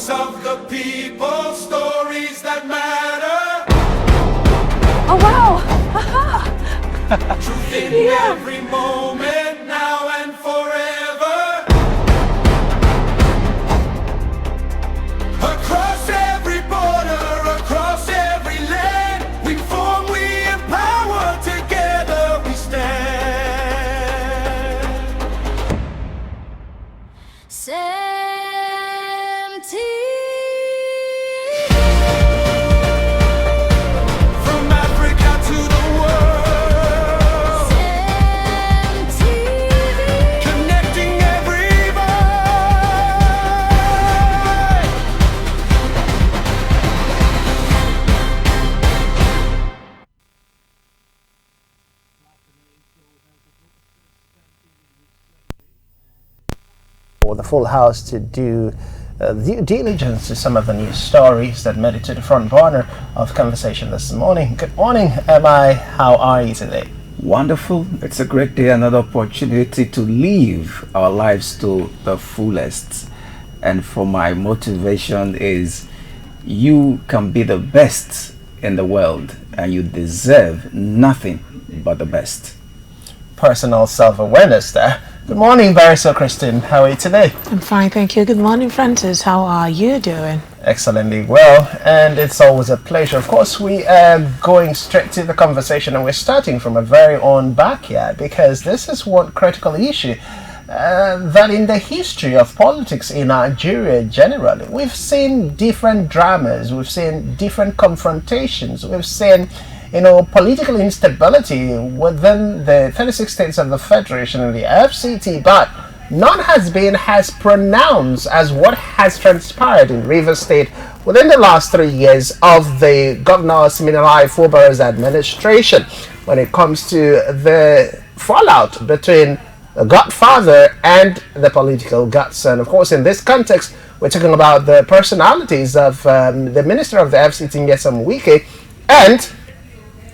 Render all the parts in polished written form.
voice of the people, stories that matter. Oh wow! Haha! Truth in every moment, now and forever. Across every border, across every land, we form, we empower, together we stand. CEMTV. From Africa to the world, CEMTV. connecting every voice. For the full house to do due diligence to some of the news stories that made it to the front burner of conversation this morning. Good morning, MI. How are you today? Wonderful. It's a great day, another opportunity to live our lives to the fullest. And for my motivation is you can be the best in the world and you deserve nothing but the best. Personal self-awareness there. Good morning, Barrister Christine. How are you today? I'm fine, thank you. Good morning, Francis. How are you doing? Excellently well, and it's always a pleasure. Of course, we are going straight to the conversation, and we're starting from a very own backyard, because this is one critical issue that in the history of politics in Nigeria generally, we've seen different dramas, we've seen different confrontations, we've seen political instability within the 36 states of the Federation and the FCT, but none has been as pronounced as what has transpired in Rivers State within the last 3 years of the Governor Siminalayi Fubara's administration when it comes to the fallout between the Godfather and the political godson. Of course, in this context, we're talking about the personalities of the Minister of the FCT, Nyesom Wike, and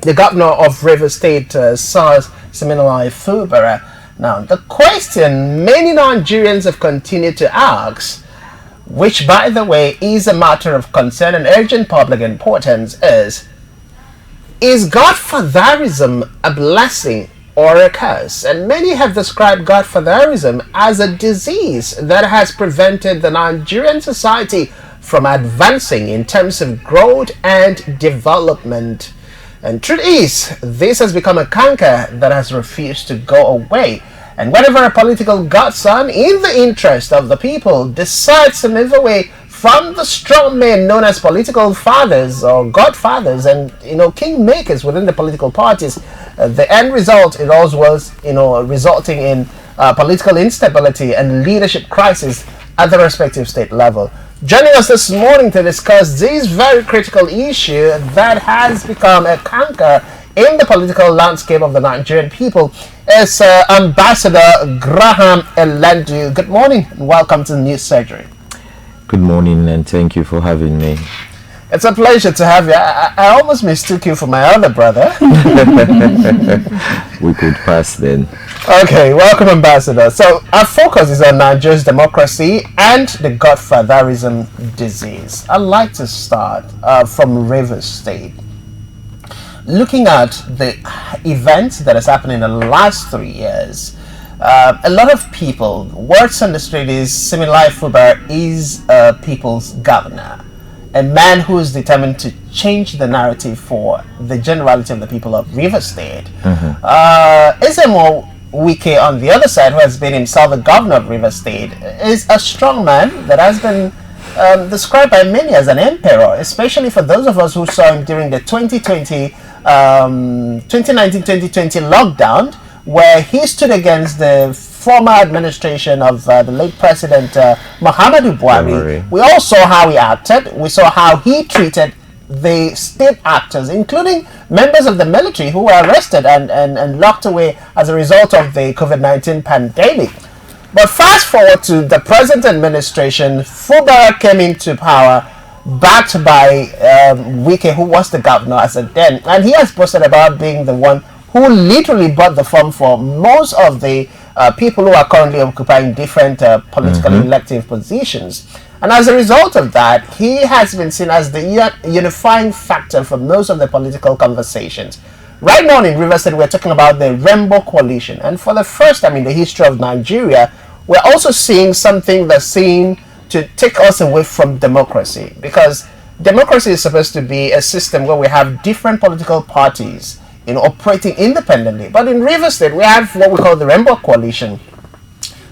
the Governor of Rivers State, Siminalayi Fubara. Now, the question many Nigerians have continued to ask, which, by the way, is a matter of concern and urgent public importance, is Godfatherism a blessing or a curse? And many have described Godfatherism as a disease that has prevented the Nigerian society from advancing in terms of growth and development. And truth is, this has become a canker that has refused to go away. And whenever a political godson, in the interest of the people, decides to move away from the strong men known as political fathers or godfathers and kingmakers within the political parties, the end result it always was resulting in political instability and leadership crisis at the respective state level. Joining us this morning to discuss this very critical issue that has become a canker in the political landscape of the Nigerian people is Ambassador Graham Elendu. Good morning and welcome to the News Surgery. Good morning and thank you for having me. It's a pleasure to have you. I almost mistook you for my other brother. We could pass then. Okay, welcome, Ambassador. So our focus is on Nigeria's democracy and the Godfatherism disease. I'd like to start from Rivers State. Looking at the events that has happened in the last 3 years, a lot of people, words on the street is Siminalayi Fubara is a people's governor. A man who is determined to change the narrative for the generality of the people of Rivers State. Nyesom Wike, on the other side, who has been himself the governor of Rivers State, is a strong man that has been described by many as an emperor, especially for those of us who saw him during the 2019-2020 lockdown, where he stood against the former administration of the late President Muhammadu Buhari. We all saw how he acted. We saw how he treated the state actors, including members of the military who were arrested and locked away as a result of the COVID-19 pandemic. But fast forward to the present administration, Fubara came into power backed by Wike, who was the governor as a then, and he has boasted about being the one who literally bought the form for most of the people who are currently occupying different political elective positions. And as a result of that, he has been seen as the unifying factor for most of the political conversations. Right now in Rivers State, we're talking about the Rainbow Coalition. And for the first time in the history of Nigeria, we're also seeing something that seemed to take us away from democracy. Because democracy is supposed to be a system where we have different political parties operating independently. But in Rivers State, we have what we call the Rainbow Coalition.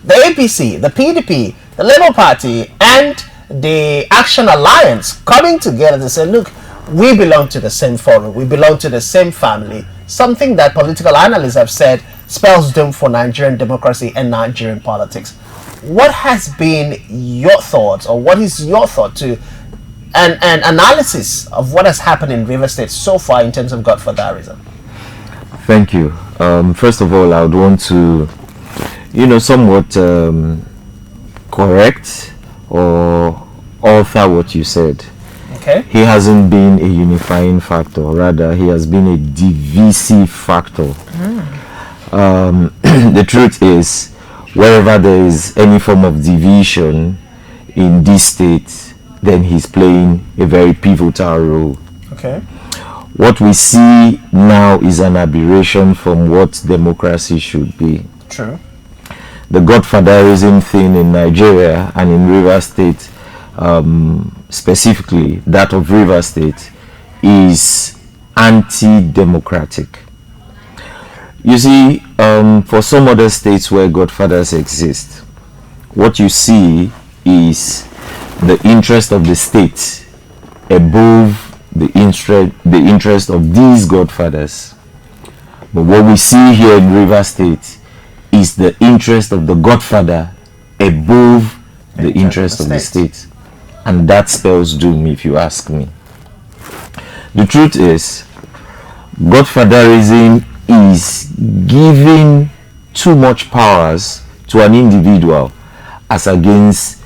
The APC, the PDP, the Labour Party, and the Action Alliance coming together to say, look, we belong to the same forum, we belong to the same family. Something that political analysts have said spells doom for Nigerian democracy and Nigerian politics. What has been your thoughts, or what is your thought to an analysis of what has happened in Rivers State so far in terms of Godfatherism? Thank you. First of all, I would want to, somewhat correct or alter what you said. Okay. He hasn't been a unifying factor, rather he has been a divisive factor. The truth is, wherever there is any form of division in this state, then he's playing a very pivotal role. Okay. What we see now is an aberration from what democracy should be. True. The Godfatherism thing in Nigeria and in Rivers State, specifically that of Rivers State, is anti-democratic. You see, for some other states where Godfathers exist, what you see is the interest of the state above the interest of these Godfathers. But what we see here in Rivers State is the interest of the Godfather above the interest of the state. And that spells doom, if you ask me. The truth is, Godfatherism is giving too much powers to an individual as against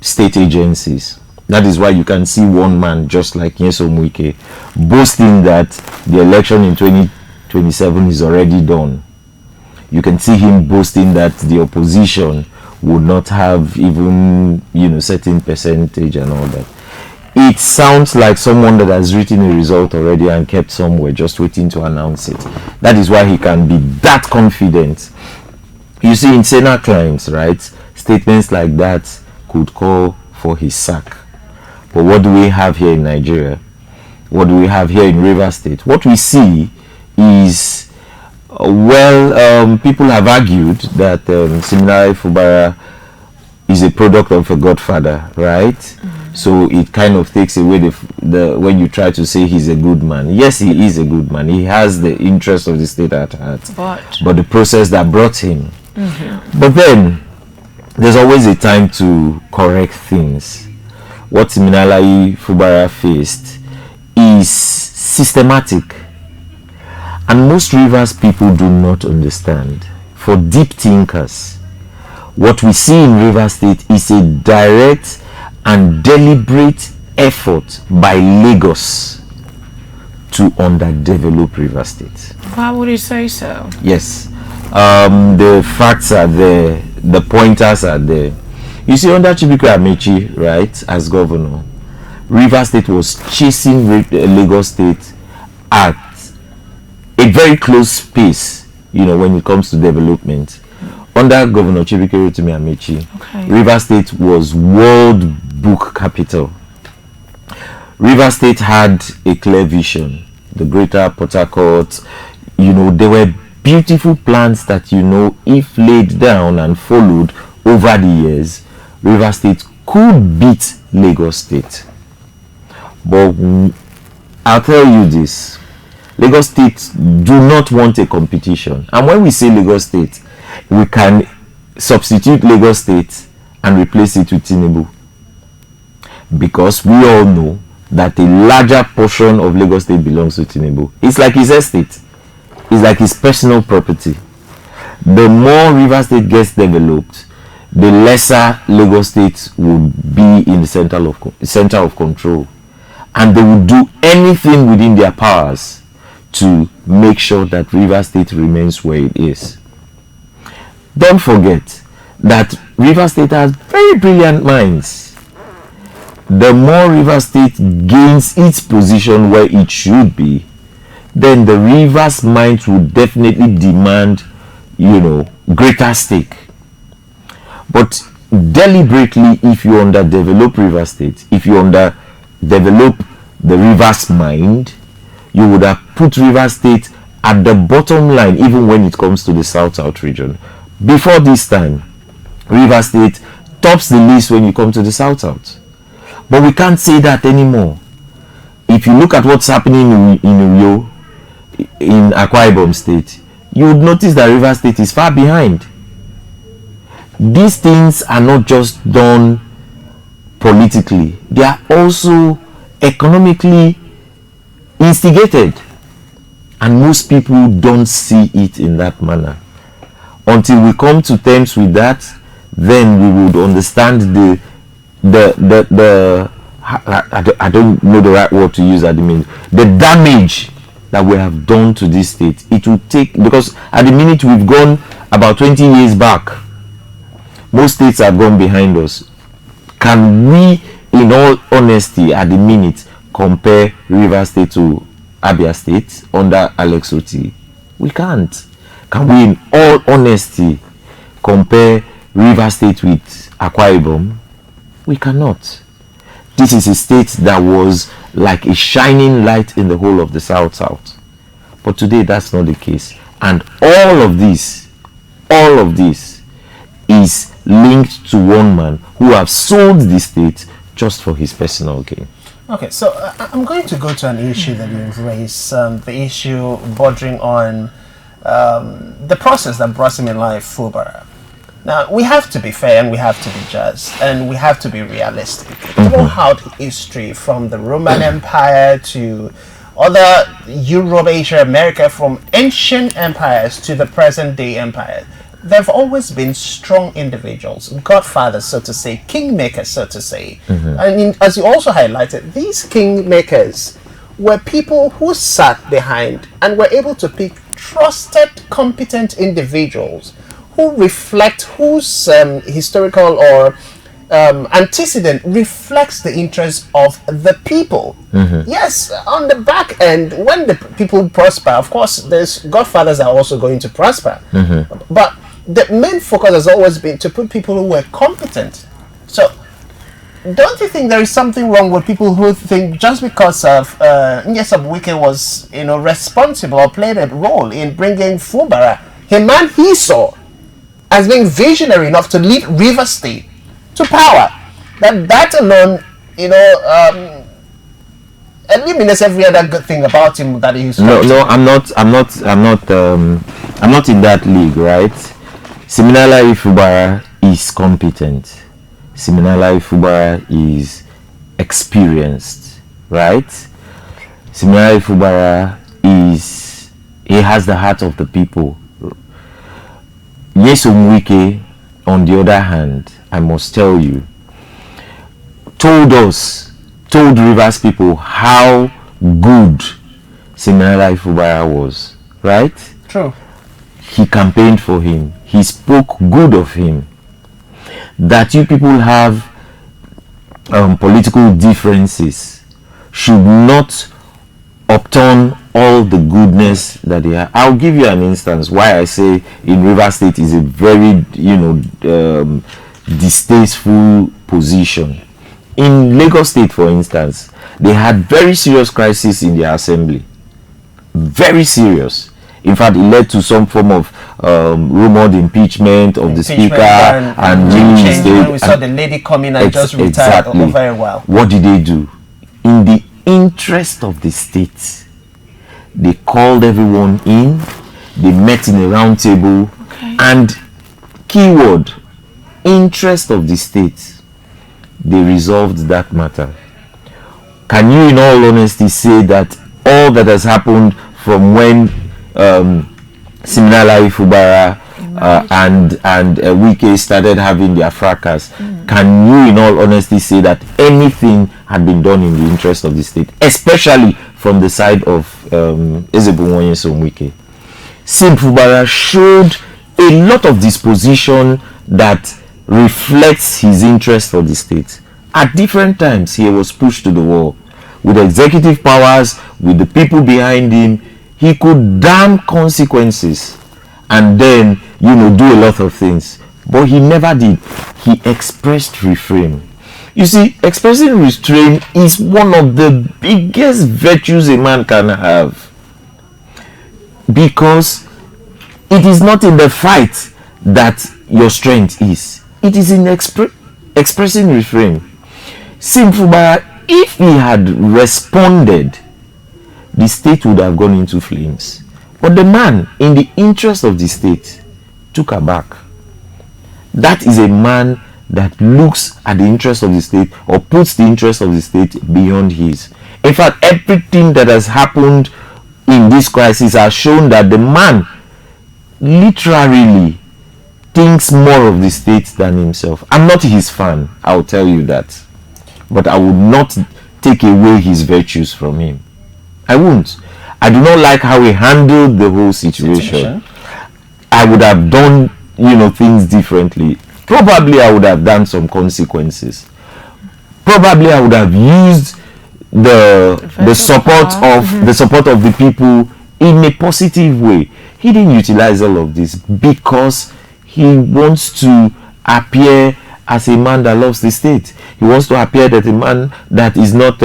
state agencies. That is why you can see one man just like Nyesom Wike boasting that the election in 2027 is already done. You can see him boasting that the opposition would not have even, certain percentage and all that. It sounds like someone that has written a result already and kept somewhere just waiting to announce it. That is why he can be that confident. You see, in Senate claims, right, statements like that could call for his sack. But what do we have here in Nigeria? What do we have here in Rivers State? What we see is, people have argued that Siminalayi Fubara is a product of a godfather, right? Mm-hmm. So it kind of takes away the when you try to say he's a good man. Yes, he is a good man. He has the interest of the state at heart. But the process that brought him. Mm-hmm. But then, there's always a time to correct things. What Siminalayi Fubara faced is systematic. And most Rivers people do not understand. For deep thinkers, what we see in Rivers State is a direct and deliberate effort by Lagos to underdevelop Rivers State. Why would you say so? Yes. The facts are there. The pointers are there. You see, under Chibuike Amechi, right, as governor, Rivers State was chasing Lagos State at a very close pace, when it comes to development. Under Governor Chibuike Amechi, Rivers State was world book capital. Rivers State had a clear vision. The greater Port Harcourt, there were beautiful plans that, if laid down and followed over the years, Rivers State could beat Lagos State. But I'll tell you this, Lagos State do not want a competition. And when we say Lagos State, we can substitute Lagos State and replace it with Tinubu. Because we all know that a larger portion of Lagos State belongs to Tinubu. It's like his estate. It's like his personal property. The more Rivers State gets developed, the lesser Lagos State would be in the center of control. And they would do anything within their powers to make sure that Rivers State remains where it is. Don't forget that Rivers State has very brilliant minds. The more Rivers State gains its position where it should be, then the Rivers minds would definitely demand, greater stake. But deliberately, if you underdevelop Rivers State, if you underdevelop the Rivers mind, you would have put Rivers State at the bottom line, even when it comes to the South region. Before this time, Rivers State tops the list when you come to the South. But we can't say that anymore. If you look at what's happening in Uyo, in Akwa Ibom State, you would notice that Rivers State is far behind. These things are not just done politically, they are also economically instigated, and most people don't see it in that manner. Until we come to terms with that, then we would understand I don't know the right word to use at the minute, the damage that we have done to this state. It will take, because at the minute we've gone about 20 years back, most states have gone behind us. Can we, in all honesty, at the minute, compare Rivers State to Abia State under Alex Oti? We can't. Can we, in all honesty, compare Rivers State with Akwa Ibom? We cannot. This is a state that was like a shining light in the whole of the South. But today, that's not the case. And all of this is linked to one man who has sold the state just for his personal gain. Okay, so I'm going to go to an issue that you've raised, the issue bordering on the process that brought him in life, Fubara. Now, we have to be fair and we have to be just and we have to be realistic. Throughout history, from the Roman Empire to other Europe, Asia, America, from ancient empires to the present day empire, there have always been strong individuals, godfathers, so to say, kingmakers, so to say. And as you also highlighted, these kingmakers were people who sat behind and were able to pick trusted, competent individuals who reflect, whose historical or antecedent reflects the interests of the people. Yes, on the back end, when the people prosper, of course, there's godfathers that are also going to prosper. But the main focus has always been to put people who were competent. So, don't you think there is something wrong with people who think just because of Nyesom Wike was, responsible or played a role in bringing Fubara, a man he saw as being visionary enough to lead Rivers State to power, that alone, eliminates every other good thing about him that he's. No, I'm not in that league, right? Siminala Ifubara is competent. Siminala Ifubara is experienced, right? Siminala Ifubara he has the heart of the people. Nyesom Wike, on the other hand, I must tell you, told Rivers people how good Siminala Ifubara was, right? True. He campaigned for him. He spoke good of him. That you people have political differences should not upturn all the goodness that they have. I'll give you an instance why I say in Rivers State is a very distasteful position. In Lagos State, for instance, they had very serious crisis in their assembly. Very serious. In fact, it led to some form of rumored impeachment of the speaker and change. When we saw the lady coming and just retired very well. What did they do? In the interest of the state, they called everyone in, they met in a round table, and keyword, interest of the state, they resolved that matter. Can you in all honesty say that all that has happened from when Siminala Ifubara and Wike started having their fracas, can you in all honesty say that anything had been done in the interest of the state, especially from the side of Ezebunwoye Somwike? Sim Fubara showed a lot of disposition that reflects his interest for the state. At different times, he was pushed to the wall. With executive powers, with the people behind him, he could damn consequences and then, do a lot of things. But he never did. He expressed refrain. You see, expressing restraint is one of the biggest virtues a man can have. Because it is not in the fight that your strength is. It is in expressing refrain. Simfubara, if he had responded, the state would have gone into flames. But the man, in the interest of the state, took her back. That is a man that looks at the interest of the state or puts the interest of the state beyond his. In fact, everything that has happened in this crisis has shown that the man literally thinks more of the state than himself. I'm not his fan, I'll tell you that. But I would not take away his virtues from him. I won't. I do not like how he handled the whole situation. I would have done, things differently. Probably I would have done some consequences. Probably I would have used the support of the people in a positive way. He didn't utilize all of this because he wants to appear as a man that loves the state. He wants to appear that a man that is not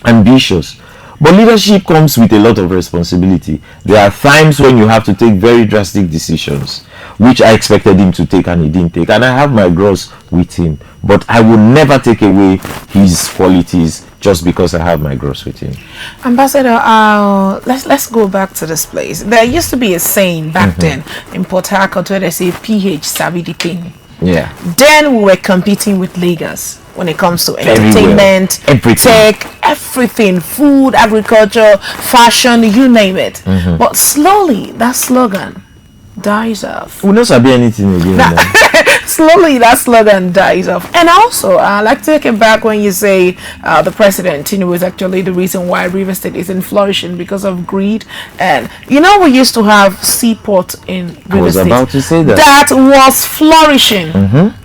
ambitious. But leadership comes with a lot of responsibility. There are times when you have to take very drastic decisions, which I expected him to take and he didn't take. And I have my gross with him. But I will never take away his qualities just because I have my gross with him. Ambassador, let's go back to this place. There used to be a saying back then in Port Harcourt where they say PH sabi the thing. Yeah. Then we were competing with Lagos when it comes to entertainment, tech, everything, food, agriculture, fashion, you name it. But slowly that slogan dies off. We don't sabi anything again. Slowly that slogan dies off. And also, I like to take it back when you say the president, is actually the reason why River State isn't flourishing because of greed. And we used to have seaport in River State. I was about to say that. That was flourishing.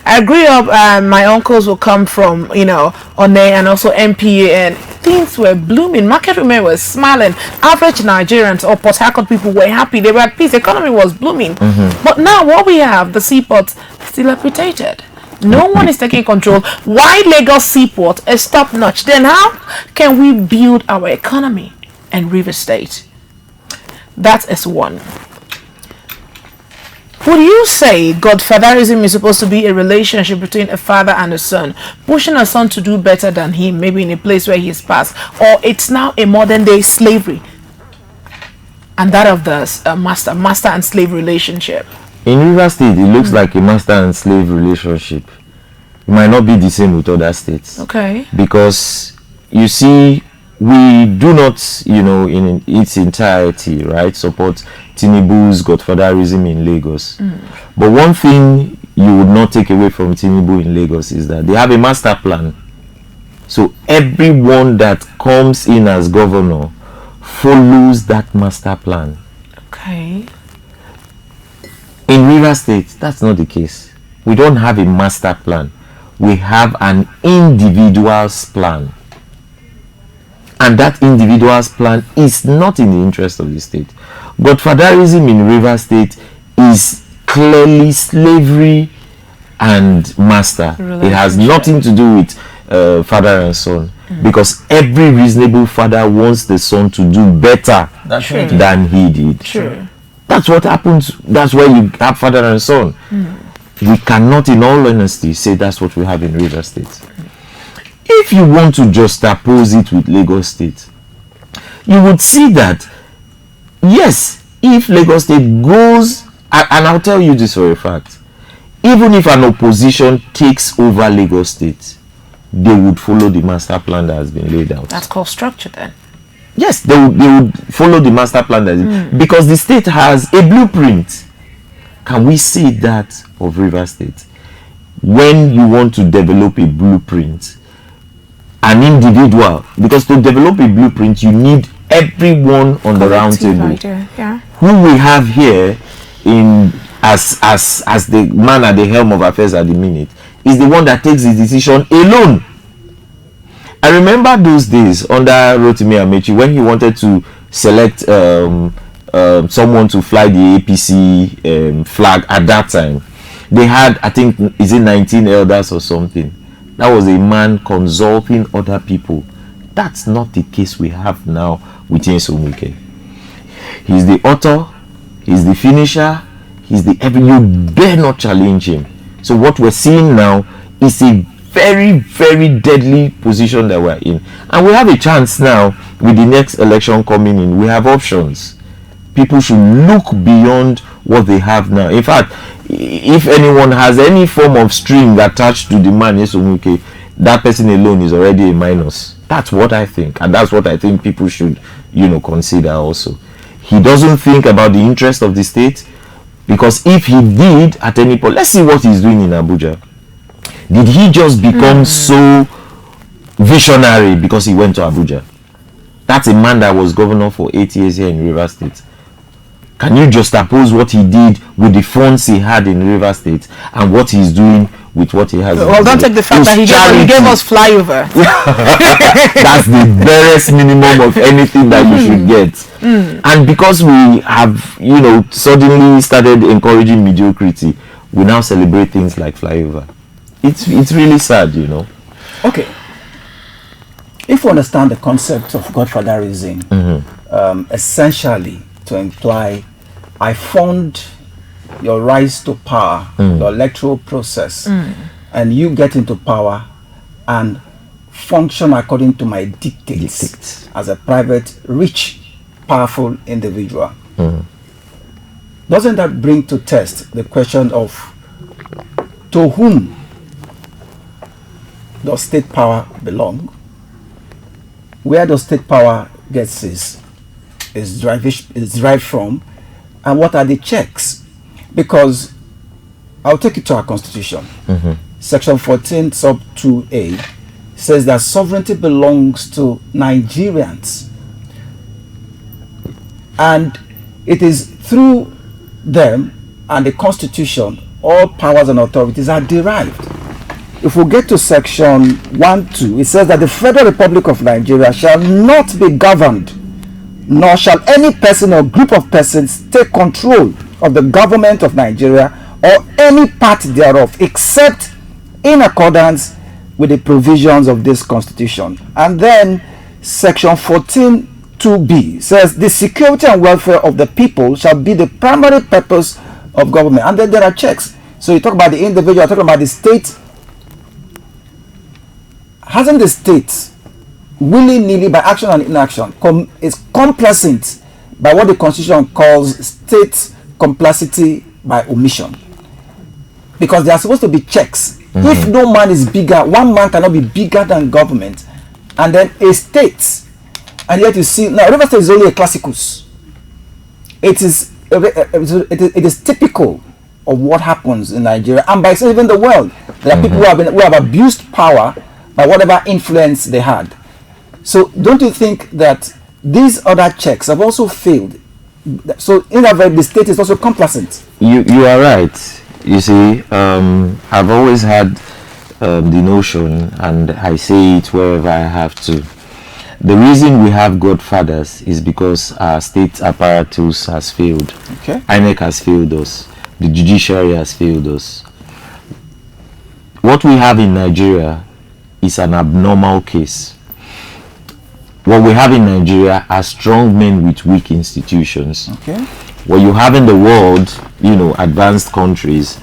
I grew up, my uncles will come from, One and also MPA, and things were blooming. Market women were smiling. Average Nigerians or Port Harcourt people were happy. They were at peace. The economy was blooming. But now what we have, the seaport, still reputed. No one is taking control. Why Lagos seaport is top notch? Then how can we build our economy in River State? That is one. Would you say Godfatherism is supposed to be a relationship between a father and a son, pushing a son to do better than him, maybe in a place where he is past, or it's now a modern day slavery, and that of the master and slave relationship? In River State, it looks like a master and slave relationship. It might not be the same with other states. Okay. Because you see, we do not, in its entirety, right, support Tinubu's Godfatherism in Lagos. But one thing you would not take away from Tinubu in Lagos is that they have a master plan. So everyone that comes in as governor follows that master plan. Okay. In River State, that's not the case. We don't have a master plan. We have an individual's plan. And that individual's plan is not in the interest of the state. Godfatherism in River State is clearly slavery and master. It has nothing to do with father and son. Because every reasonable father wants the son to do better than he did. True. That's what happens. That's why you have father and son. We cannot, in all honesty, say that's what we have in River State. If you want to just oppose it with Lagos State, you would see that, yes, if Lagos State goes, and I'll tell you this for a fact, even if an opposition takes over Lagos State, they would follow the master plan that has been laid out. That's called structure then. Yes, they would follow the master plan because the state has a blueprint. Can we see that of River State? When you want to develop a blueprint, an individual, because to develop a blueprint you need everyone on the round table. Yeah. Who we have here in as the man at the helm of affairs at the minute, is the one that takes the decision alone. I remember those days under Rotimi Amechi when he wanted to select someone to fly the APC flag at that time. They had, I think, is it 19 elders or something? That was a man consulting other people. That's not the case we have now with Nyesom Wike. He's the author, he's the finisher, he's the every. You dare not challenge him. So what we're seeing now is a very, very deadly position that we're in. And we have a chance now with the next election coming in. We have options. People should look beyond what they have now. In fact, if anyone has any form of string attached to the man Nyesom Wike, that person alone is already a minus. That's what I think, and that's what I think people should, consider also. He doesn't think about the interest of the state, because if he did at any point, let's see what he's doing in Abuja. Did he just become so visionary because he went to Abuja? That's a man that was governor for 8 years here in Rivers State. Can you juxtapose what he did with the funds he had in River State and what he's doing with what he has? Well, don't take the fact that he gave us flyover. That's the barest minimum of anything that you should get. And because we have, suddenly started encouraging mediocrity, we now celebrate things like flyover. It's really sad, Okay. If you understand the concept of Godfatherism, essentially to imply, I fund your rise to power, the electoral process, and you get into power and function according to my dictates as a private, rich, powerful individual. Doesn't that bring to test the question of to whom does state power belong? Where does state power gets is derived from, and what are the checks? Because I'll take it to our constitution. Section 14 sub 2a says that sovereignty belongs to Nigerians, and it is through them and the constitution all powers and authorities are derived. If we get to section 1.2, it says that the Federal Republic of Nigeria shall not be governed, nor shall any person or group of persons take control of the government of Nigeria or any part thereof, except in accordance with the provisions of this constitution. And then section 14.2b says the security and welfare of the people shall be the primary purpose of government. And then there are checks. So you talk about the individual, talking about the state. Hasn't the state willy-nilly, by action and inaction, is complacent by what the constitution calls state complacity by omission? Because there are supposed to be checks. If no man is bigger, one man cannot be bigger than government, and then a state, and yet you see now River State is only a classicus. It is typical of what happens in Nigeria and by even the world. There are people who have abused power by whatever influence they had. So don't you think that these other checks have also failed? So in that way, the state is also complacent. You are right. You see, I've always had the notion, and I say it wherever I have to. The reason we have godfathers is because our state apparatus has failed. Okay. INEC has failed us. The judiciary has failed us. What we have in Nigeria is an abnormal case. What we have in Nigeria are strong men with weak institutions. Okay. What you have in the world, advanced countries,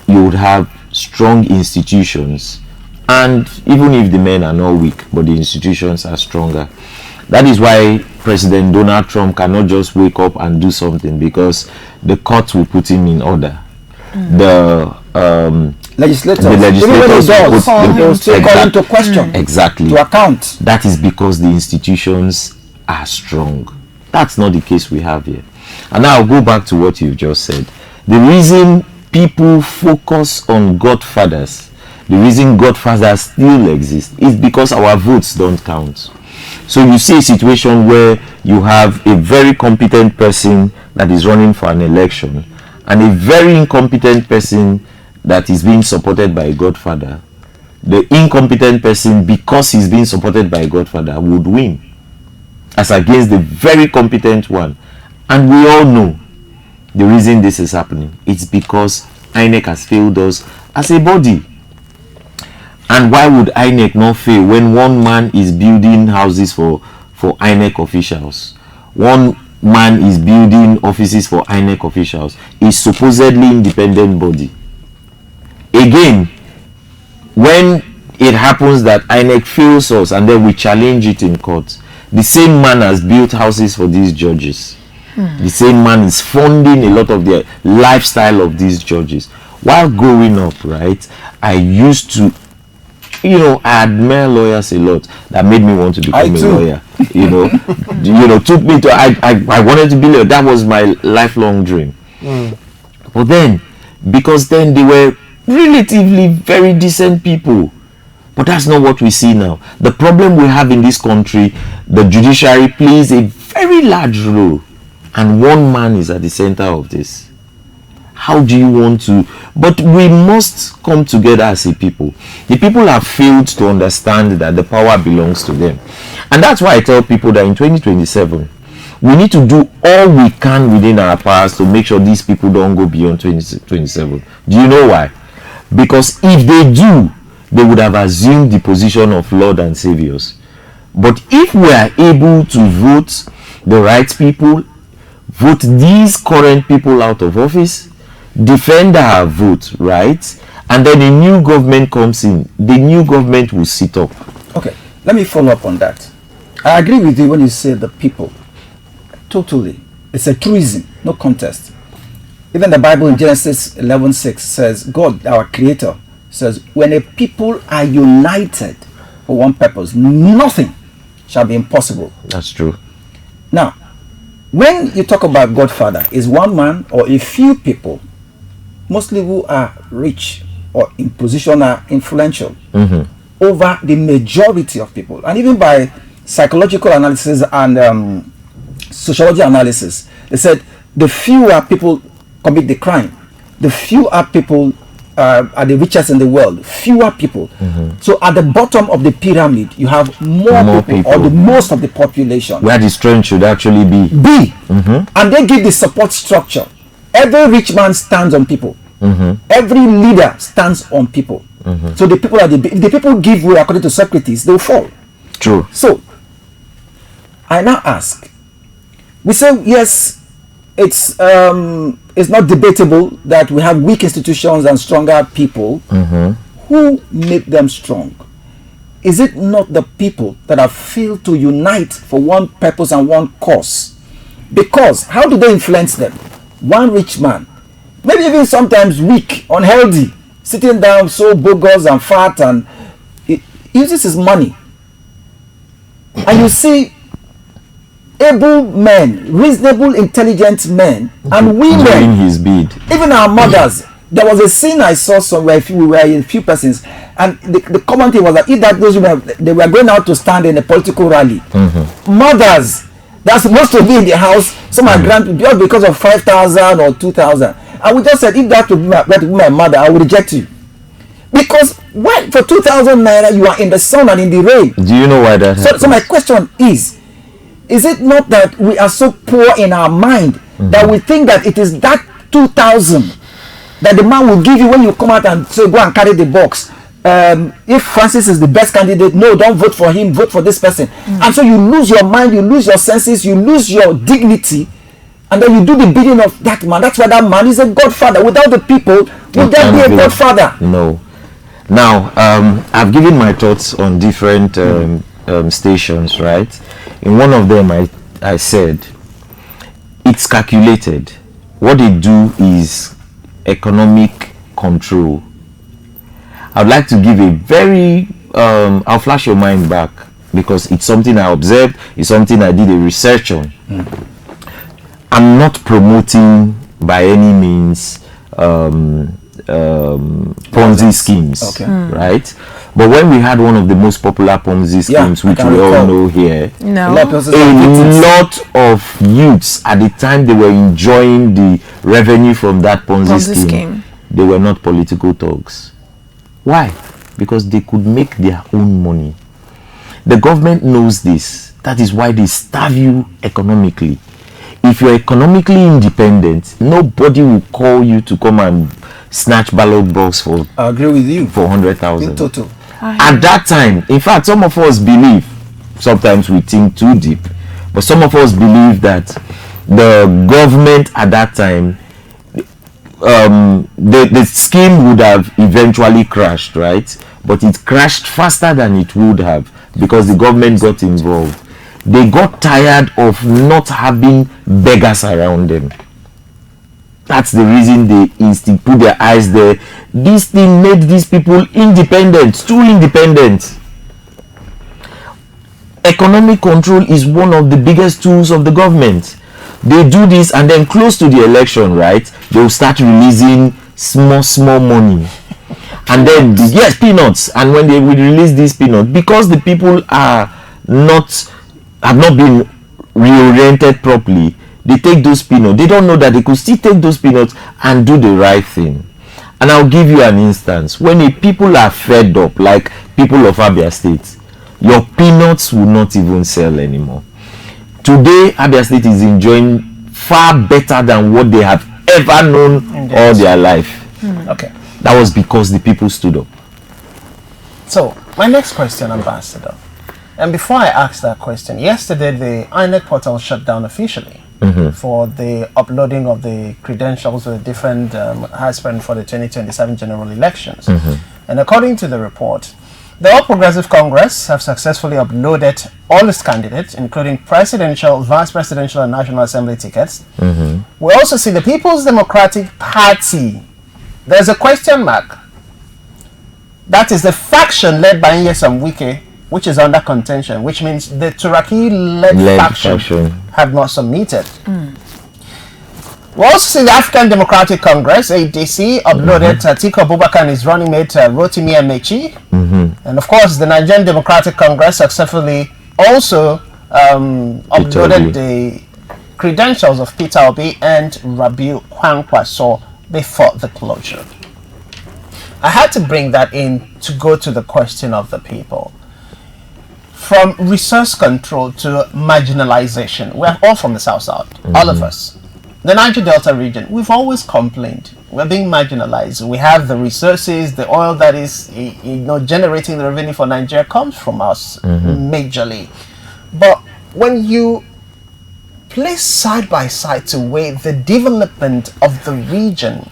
you would have strong institutions, and even if the men are not weak, but the institutions are stronger. That is why President Donald Trump cannot just wake up and do something, because the court will put him in order. The legislators will still call into question, exactly, to account. That is because the institutions are strong. That's not the case we have here. And now I'll go back to what you've just said. The reason people focus on godfathers, the reason godfathers still exist, is because our votes don't count. So you see a situation where you have a very competent person that is running for an election, and a very incompetent person that is being supported by a godfather, the incompetent person, because he's being supported by a godfather, would win as against the very competent one. And we all know the reason this is happening. It's because INEC has failed us as a body. And why would INEC not fail when one man is building houses for INEC officials? One man is building offices for INEC officials. It's supposedly independent body. Again, when it happens that INEC fails us and then we challenge it in court, the same man has built houses for these judges. The same man is funding a lot of the lifestyle of these judges. While growing up, right, I used to, I admire lawyers a lot. That made me want to become a lawyer. Took me to, I wanted to be a lawyer. That was my lifelong dream. But then, because then they were relatively very decent people. But that's not what we see now. The problem we have in this country, the judiciary plays a very large role. And one man is at the center of this. How do you want to? But we must come together as a people. The people have failed to understand that the power belongs to them. And that's why I tell people that in 2027, we need to do all we can within our powers to make sure these people don't go beyond 2027. Do you know why? Because if they do, they would have assumed the position of Lord and Saviors. But if we are able to vote the right people, vote these current people out of office, defend our vote, right? And then a new government comes in, the new government will sit up. Okay, let me follow up on that. I agree with you when you say the people. Totally. It's a truism, no contest. Even the Bible in Genesis 11:6 says, God, our creator, says, when a people are united for one purpose, nothing shall be impossible. That's true. Now, when you talk about Godfather, is one man or a few people, mostly who are rich or in position are influential over the majority of people. And even by psychological analysis and sociology analysis, they said the fewer people commit the crime, the fewer people are the richest in the world, fewer people. So at the bottom of the pyramid, you have more people, or the most of the population. Where the strength should actually be. And they give the support structure. Every rich man stands on people. Every leader stands on people. So the people if the people give way according to Socrates, they will fall. True. So I now ask, we say yes, it's not debatable that we have weak institutions and stronger people. Who make them strong? Is it not the people that have failed to unite for one purpose and one cause? Because how do they influence them? One rich man, maybe even sometimes weak, unhealthy, sitting down so bogus and fat, and he uses his money. And you see able men, reasonable, intelligent men, and women doing his bid. Even our mothers. There was a scene I saw somewhere. We were a few persons, and the common thing was that if that those women, they were going out to stand in a political rally. Mothers that's supposed to be in the house, some are granted just because of 5,000 or 2,000. And we just said, if that would be my mother, I would reject you. Because why for 2,000 naira you are in the sun and in the rain? Do you know why that happens? So my question is it not that we are so poor in our mind that we think that it is that 2,000 that the man will give you when you come out and say, go and carry the box? If Francis is the best candidate, no, don't vote for him, vote for this person. And so you lose your mind, you lose your senses, you lose your dignity, and then you do the bidding of that man. That's why that man is a godfather. Without the people, would there be a godfather? No. Now, I've given my thoughts on different stations, right? In one of them, I said, it's calculated. What they do is economic control. I'd like to give a very, I'll flash your mind back because it's something I observed, it's something I did a research on. I'm not promoting by any means Ponzi schemes, Okay. right? But when we had one of the most popular Ponzi schemes, which I we all recall. know here, No. a lot of youths at the time they were enjoying the revenue from that Ponzi scheme, they were not political thugs. Why? Because they could make their own money. The government knows this. That is why they starve you economically. If you're economically independent, nobody will call you to come and snatch ballot box for I agree with you. 400,000. In total. At that time, in fact, some of us believe, sometimes we think too deep, but some of us believe that the government at that time, the scheme would have eventually crashed, right? But it crashed faster than it would have because the government got involved. They got tired of not having beggars around them. That's the reason they put their eyes there. This thing made these people independent, too independent. Economic control is one of the biggest tools of the government. They do this, and then close to the election, right, they'll start releasing small money. And then, yes, peanuts. And when they will release these peanuts, because the people have not been reoriented properly, they take those peanuts. They don't know that they could still take those peanuts and do the right thing. And I'll give you an instance. When people are fed up, like people of Abia State, your peanuts will not even sell anymore. Today, Abia State is enjoying far better than what they have ever known all their life. Okay. That was because the people stood up. So, my next question, Ambassador. And before I ask that question, yesterday the INEC portal shut down officially for the uploading of the credentials of the different aspirants for the 2027 general elections. And according to the report, the All Progressive Congress have successfully uploaded all its candidates, including presidential, vice presidential, and National Assembly tickets. We also see the People's Democratic Party. There's a question mark. That is the faction led by Nyesom Wike, which is under contention, which means the Turaki-led faction have not submitted. We also see the African Democratic Congress, ADC, uploaded Atiku Abubakar and his running mate Rotimi Amechi. And of course, the Nigerian Democratic Congress successfully also uploaded the credentials of Peter Obi and Rabiu Kwankwaso before the closure. I had to bring that in to go to the question of the people. From resource control to marginalization, we're all from the South, all of us. The Niger Delta region, we've always complained. We're being marginalized. We have the resources, the oil that is generating the revenue for Nigeria comes from us majorly. But when you place side by side to weigh the development of the region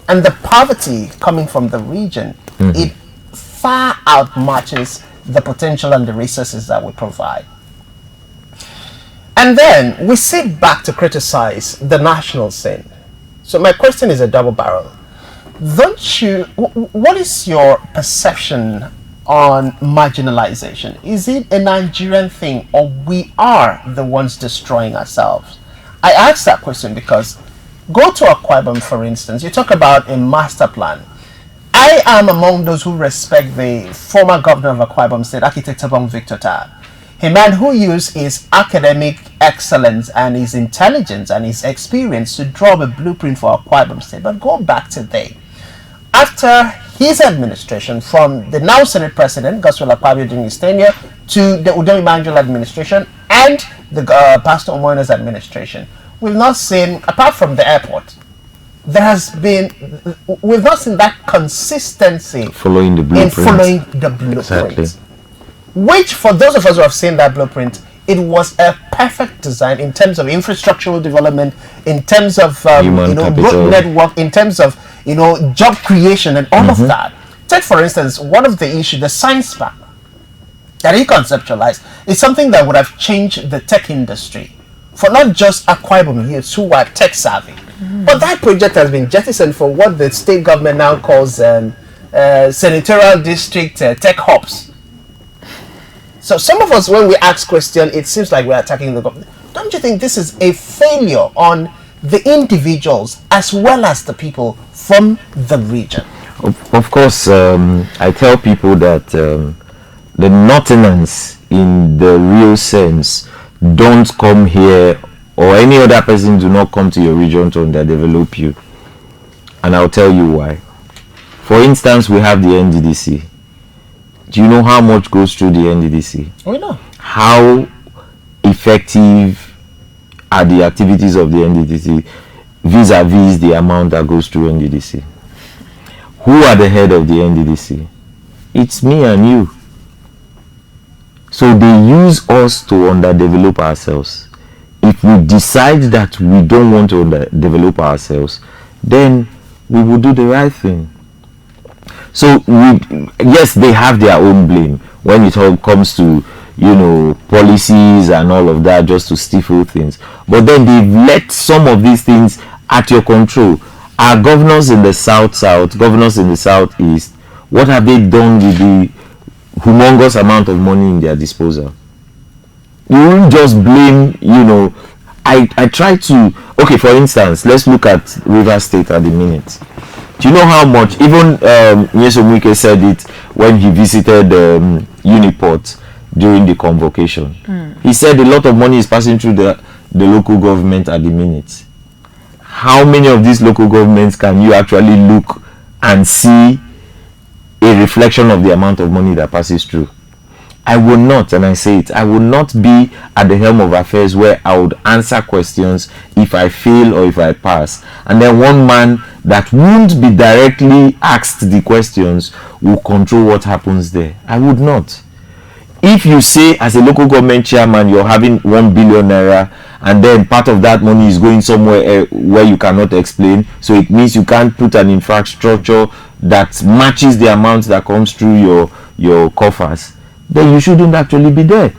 and the poverty coming from the region, it far outmatches the potential and the resources that we provide. And then we sit back to criticize the national scene. So my question is a double barrel. What is your perception on marginalization? Is it a Nigerian thing, or we are the ones destroying ourselves? I ask that question because go to Akwa Ibom, for instance. You talk about a master plan. I am among those who respect the former governor of Akwa Ibom State, Architect Obong Victor Tar, a man who used his academic excellence and his intelligence and his experience to draw a blueprint for Akwa Ibom State. But go back today. After his administration, from the now Senate President, Godswill Akpabio during his tenure, to the Udom Emmanuel administration and the Pastor Omoyano's administration, we've not seen, apart from the airport, we've not seen that consistency Following the blueprint. Exactly. Which, for those of us who have seen that blueprint, it was a perfect design in terms of infrastructural development, in terms of road network, in terms of job creation and all of that. Take, for instance, one of the issues, the science park that he conceptualized is something that would have changed the tech industry for not just Akwa Ibom youths who are tech savvy. But that project has been jettisoned for what the state government now calls senatorial district tech hubs. So some of us, when we ask questions, it seems like we're attacking the government. Don't you think this is a failure on the individuals as well as the people from the region? Of course, I tell people that the Northerners, in the real sense, don't come here, or any other person do not come to your region to underdevelop you. And I'll tell you why. For instance, we have the NDDC. Do you know how much goes through the NDDC? We know. How effective are the activities of the NDDC vis-a-vis the amount that goes through NDDC? Who are the head of the NDDC? It's me and you. So they use us to underdevelop ourselves. If we decide that we don't want to underdevelop ourselves, then we will do the right thing. So yes, they have their own blame when it all comes to, you know, policies and all of that, just to stifle things. But then they've let some of these things at your control. Our governors in the south, governors in the southeast, what have they done with the humongous amount of money in their disposal? You won't just blame, you know. I try to, okay, for instance, let's look at Rivers State at the minute. Do you know how much, even Nyesom said it when he visited Uniport during the convocation. He said a lot of money is passing through the local government at the minute. How many of these local governments can you actually look and see a reflection of the amount of money that passes through? I will not, and I say it, I will not be at the helm of affairs where I would answer questions if I fail or if I pass, and then one man that won't be directly asked the questions will control what happens there. I would not. If you say as a local government chairman you're having 1 billion naira and then part of that money is going somewhere where you cannot explain, so it means you can't put an infrastructure that matches the amount that comes through your coffers, then you shouldn't actually be there.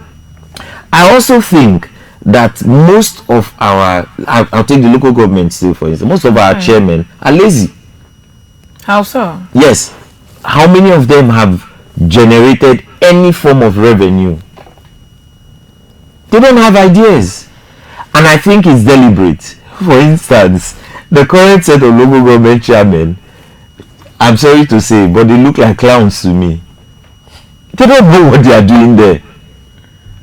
I also think that most of our, I'll take the local government still for instance, most of our chairmen are lazy. How so? Yes. How many of them have generated any form of revenue? They don't have ideas. And I think it's deliberate. For instance, the current set of local government chairmen, I'm sorry to say, but they look like clowns to me. They don't know what they are doing there.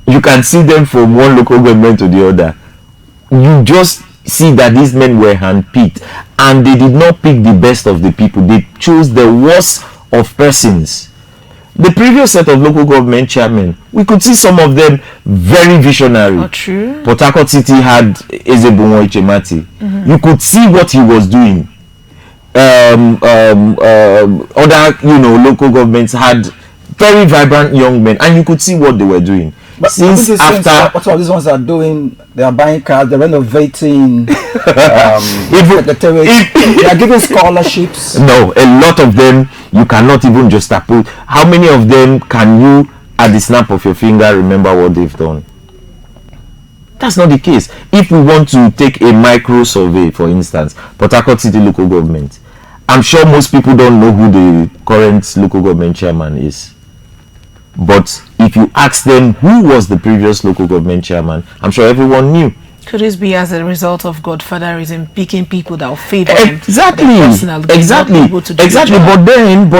You can see them from one local government to the other. You just see that these men were handpicked, and they did not pick the best of the people. They chose the worst of persons. The previous set of local government chairmen, we could see some of them very visionary. Oh, true. Port Harcourt City had Ezebunwo Ichemati. You could see what he was doing. Other, you know, local governments had very vibrant young men, and you could see what they were doing. But since after what all these ones are doing, they are buying cars, they're renovating, they are giving scholarships. No, a lot of them you cannot even just put. How many of them can you, at the snap of your finger, remember what they've done? That's not the case. If we want to take a micro survey, for instance, Port Harcourt City local government, I'm sure most people don't know who the current local government chairman is. But if you ask them who was the previous local government chairman, I'm sure everyone knew. Could this be as a result of Godfatherism, picking people that will favor them? Exactly. Exactly. But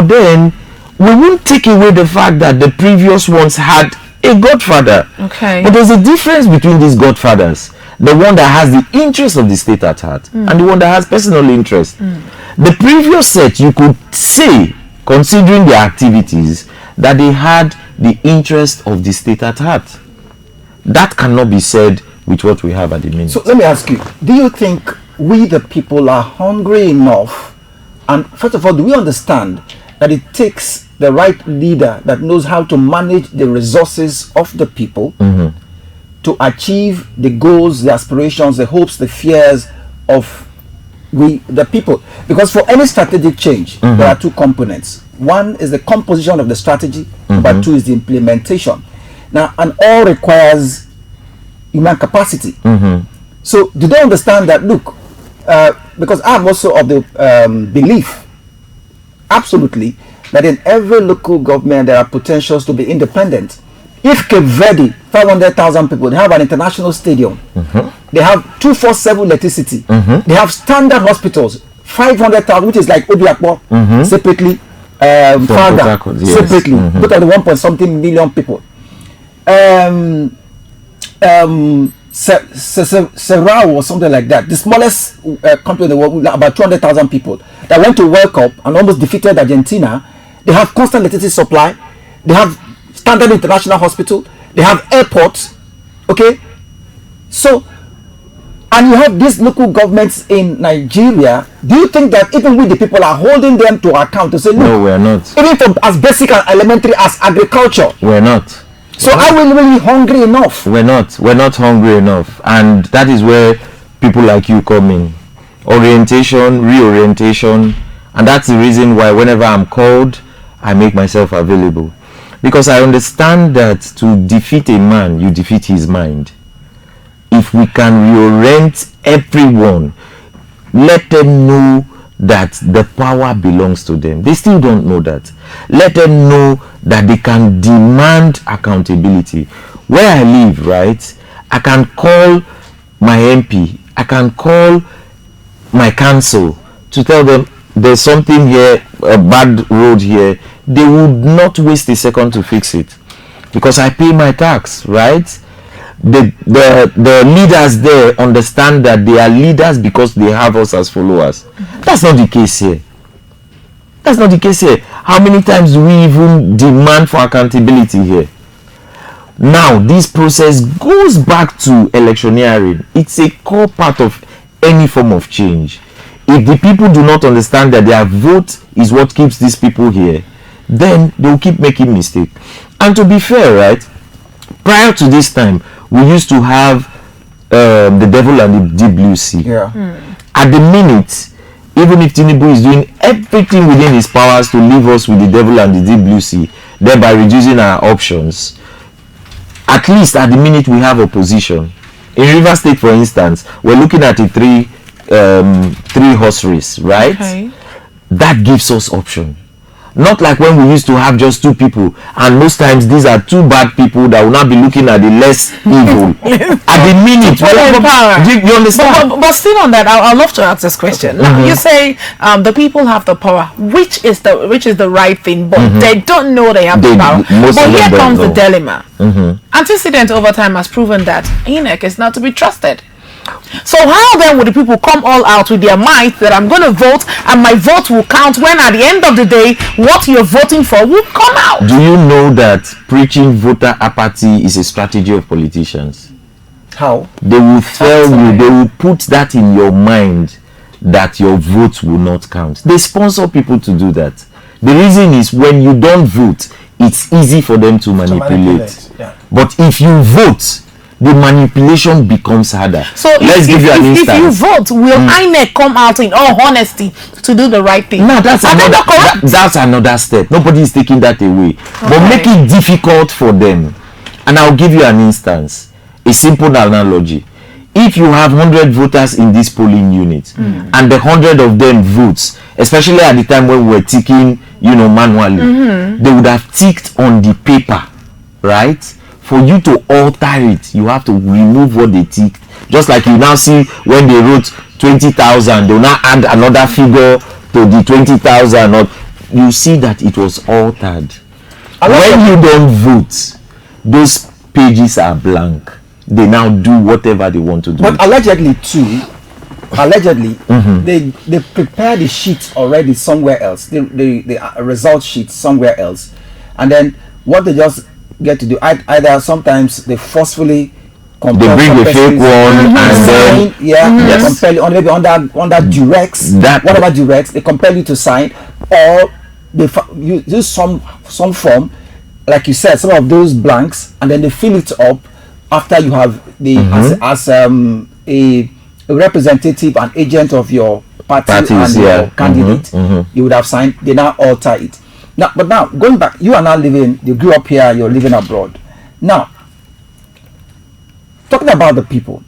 then we won't take away the fact that the previous ones had a godfather. Okay. But there's a difference between these godfathers. The one that has the interest of the state at heart and the one that has personal interest. The previous set, you could say, considering their activities, that they had the interest of the state at heart. That cannot be said with what we have at the minute. So let me ask you, do you think we the people are hungry enough? And first of all, do we understand that it takes the right leader that knows how to manage the resources of the people to achieve the goals, the aspirations, the hopes, the fears of we the people? Because for any strategic change, there are two components. One is the composition of the strategy, number two is the implementation. Now, and all requires human capacity. So do they understand that, look, because I'm also of the belief, absolutely, that in every local government there are potentials to be independent. If Cape Verde, 500,000 people, they have an international stadium, they have 247 electricity, they have standard hospitals, 500,000, which is like Obiakpo, separately, Port Father, Harcourt, yes. separately, both of the 1 point something million people. Serao or something like that, the smallest country in the world, with about 200,000 people, that went to World Cup and almost defeated Argentina. They have constant electricity supply. They have standard international hospital. They have airports. Okay, so, and you have these local governments in Nigeria. Do you think that even we, the people, are holding them to account to say, look, No, we're not. even for as basic and elementary as agriculture? We're not. So are we really hungry enough? We're not hungry enough, and that is where people like you come in. Orientation, reorientation, and that's the reason why whenever I'm called, I make myself available, because I understand that to defeat a man, you defeat his mind. If we can reorient everyone, let them know that the power belongs to them. They still don't know that. Let them know that they can demand accountability. Where I live, right, I can call my MP, I can call my council to tell them there's something here, a bad road here. They would not waste a second to fix it, because I pay my tax, right? The leaders there understand that they are leaders because they have us as followers. That's not the case here. That's not the case here. How many times do we even demand for accountability here? Now, this process goes back to electioneering. It's a core part of any form of change. If the people do not understand that their vote is what keeps these people here, then they'll keep making mistakes. And to be fair, right, prior to this time, we used to have the devil and the deep blue sea. Yeah. At the minute, even if Tinubu is doing everything within his powers to leave us with the devil and the deep blue sea, thereby reducing our options, at least at the minute we have opposition. In River State, for instance, we're looking at a three horse race, right? Okay. That gives us option. Not like when we used to have just two people, and most times these are two bad people that will not be looking at the less evil. At the minute, you understand? But still on that, I'd love to ask this question. Now, you say the people have the power, which is the right thing, but they don't know they have the power. But here comes the dilemma. Antecedent over time has proven that INEC is not to be trusted. So how then would the people come all out with their might that I'm going to vote and my vote will count, when at the end of the day what you're voting for will come out? Do you know that preaching voter apathy is a strategy of politicians? How? They will tell you, they will put that in your mind that your vote will not count. They sponsor people to do that. The reason is when you don't vote, it's easy for them to manipulate. Yeah. But if you vote, the manipulation becomes harder. So let's give you an instance. If you vote, will INEC come out in all honesty to do the right thing? No, that's another step. Nobody is taking that away. But make it difficult for them. And I'll give you an instance. A simple analogy. If you have 100 voters in this polling unit, and the 100 of them votes, especially at the time when we were ticking, manually, they would have ticked on the paper, right? For you to alter it, you have to remove what they ticked. Just like you now see when they wrote 20,000, they'll now add another figure to the 20,000. Or you see that it was altered. When you don't vote, those pages are blank. They now do whatever they want to do. But allegedly too, they prepare the sheet already somewhere else. The result sheet somewhere else, and then what they just get to do, either sometimes they forcefully compel, they bring a fake one and then they compel you on, maybe under duress, whatever duress, they compel you to sign, or they use some form, like you said, some of those blanks, and then they fill it up after you have the as a representative and agent of your party and your candidate, you would have signed. They now alter it. Now, but now going back, you are now living. You grew up here. You're living abroad. Now, talking about the people,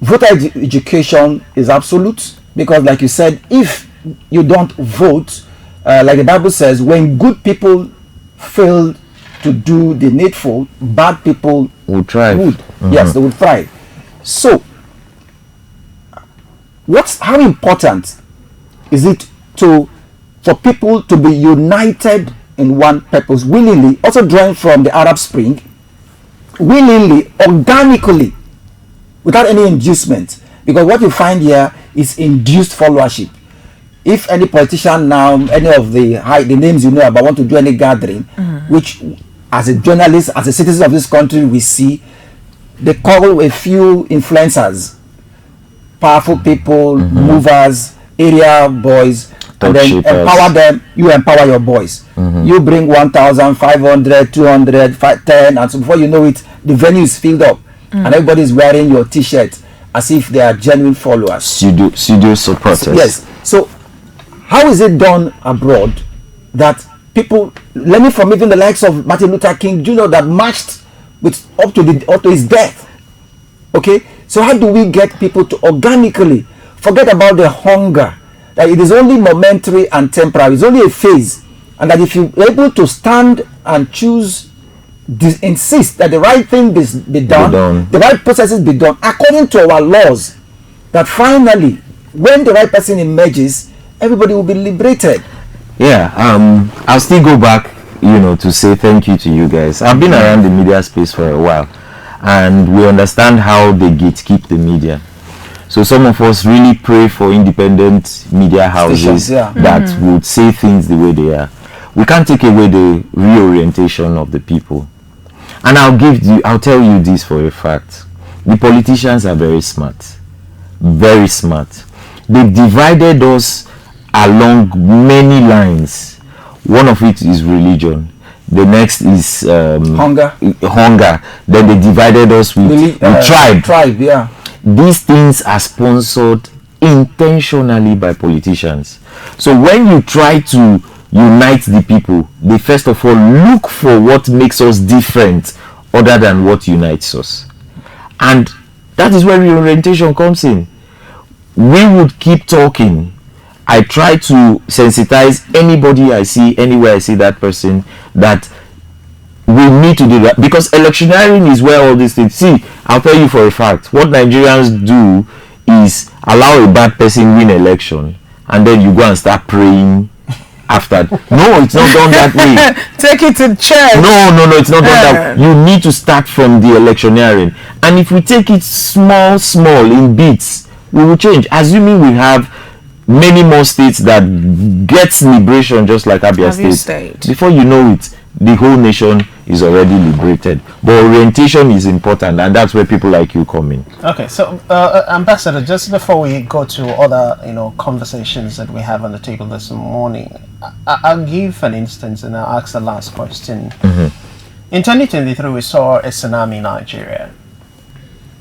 voter education is absolute, because, like you said, if you don't vote, like the Bible says, when good people fail to do the needful, bad people will thrive. Yes, they will thrive. So, how important Is it for people to be united in one purpose willingly, also drawing from the Arab Spring, willingly, organically, without any inducement? Because what you find here is induced followership. If any politician now, any of the names you know about, want to do any gathering, which as a journalist, as a citizen of this country, we see, they call a few influencers, powerful people, movers, area boys, and then empower them. You empower your boys. You bring 1,500, 200, 10, and so before you know it, the venue is filled up, and everybody is wearing your T-shirt as if they are genuine followers. Pseudo supporters. Yes. So, how is it done abroad that people, learning from even the likes of Martin Luther King Jr. that marched with up to his death? Okay. So how do we get people to organically forget about the hunger, that it is only momentary and temporary, it's only a phase, and that if you're able to stand and choose, insist that the right thing be done, the right processes be done according to our laws, that finally, when the right person emerges, everybody will be liberated. Yeah, I'll still go back, to say thank you to you guys. I've been around the media space for a while, and we understand how they gatekeep the media. So some of us really pray for independent media houses that would say things the way they are. We can't take away the reorientation of the people. And I'll tell you this for a fact. The politicians are very smart. Very smart. They've divided us along many lines. One of it is religion. The next is hunger. Then they divided us with tribe. These things are sponsored intentionally by politicians. So when you try to unite the people, they first of all look for what makes us different other than what unites us. And that is where reorientation comes in. We would keep talking. I try to sensitize anybody I see, anywhere I see that person, that we need to do that, because electioneering is where all these things. See, I'll tell you for a fact, what Nigerians do is allow a bad person win election, and then you go and start praying after. No, it's not done that way. Take it to church. No, it's not done that. You need to start from the electioneering, and if we take it small in bits, we will change. Assuming we have many more states that gets liberation, just like Abia State. Before you know it, the whole nation is already liberated. But orientation is important, and that's where people like you come in. Okay, so Ambassador, just before we go to other conversations that we have on the table this morning, I'll give an instance and I'll ask the last question. In 2023, we saw a tsunami in Nigeria,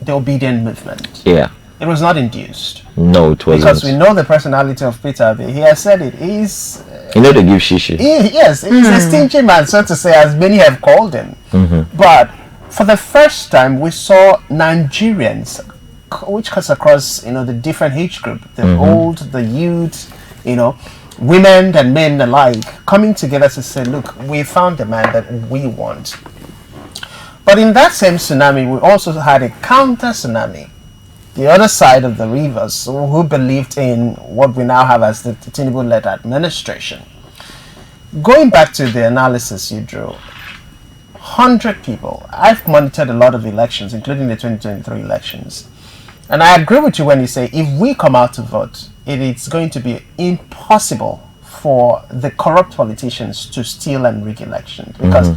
the obedient movement. Yeah. It was not induced. No, it wasn't. Because we know the personality of Peter Obi. He has said it. He's... they give shishi. Yes, he's a stingy man, so to say, as many have called him. But for the first time, we saw Nigerians, which cuts across, the different age group, the old, the youth, women and men alike, coming together to say, look, we found the man that we want. But in that same tsunami, we also had a counter tsunami. The other side of the rivers, who believed in what we now have as the Tinubu-led administration. Going back to the analysis you drew, 100 people. I've monitored a lot of elections, including the 2023 elections. And I agree with you when you say if we come out to vote, it's going to be impossible for the corrupt politicians to steal and rig elections. Because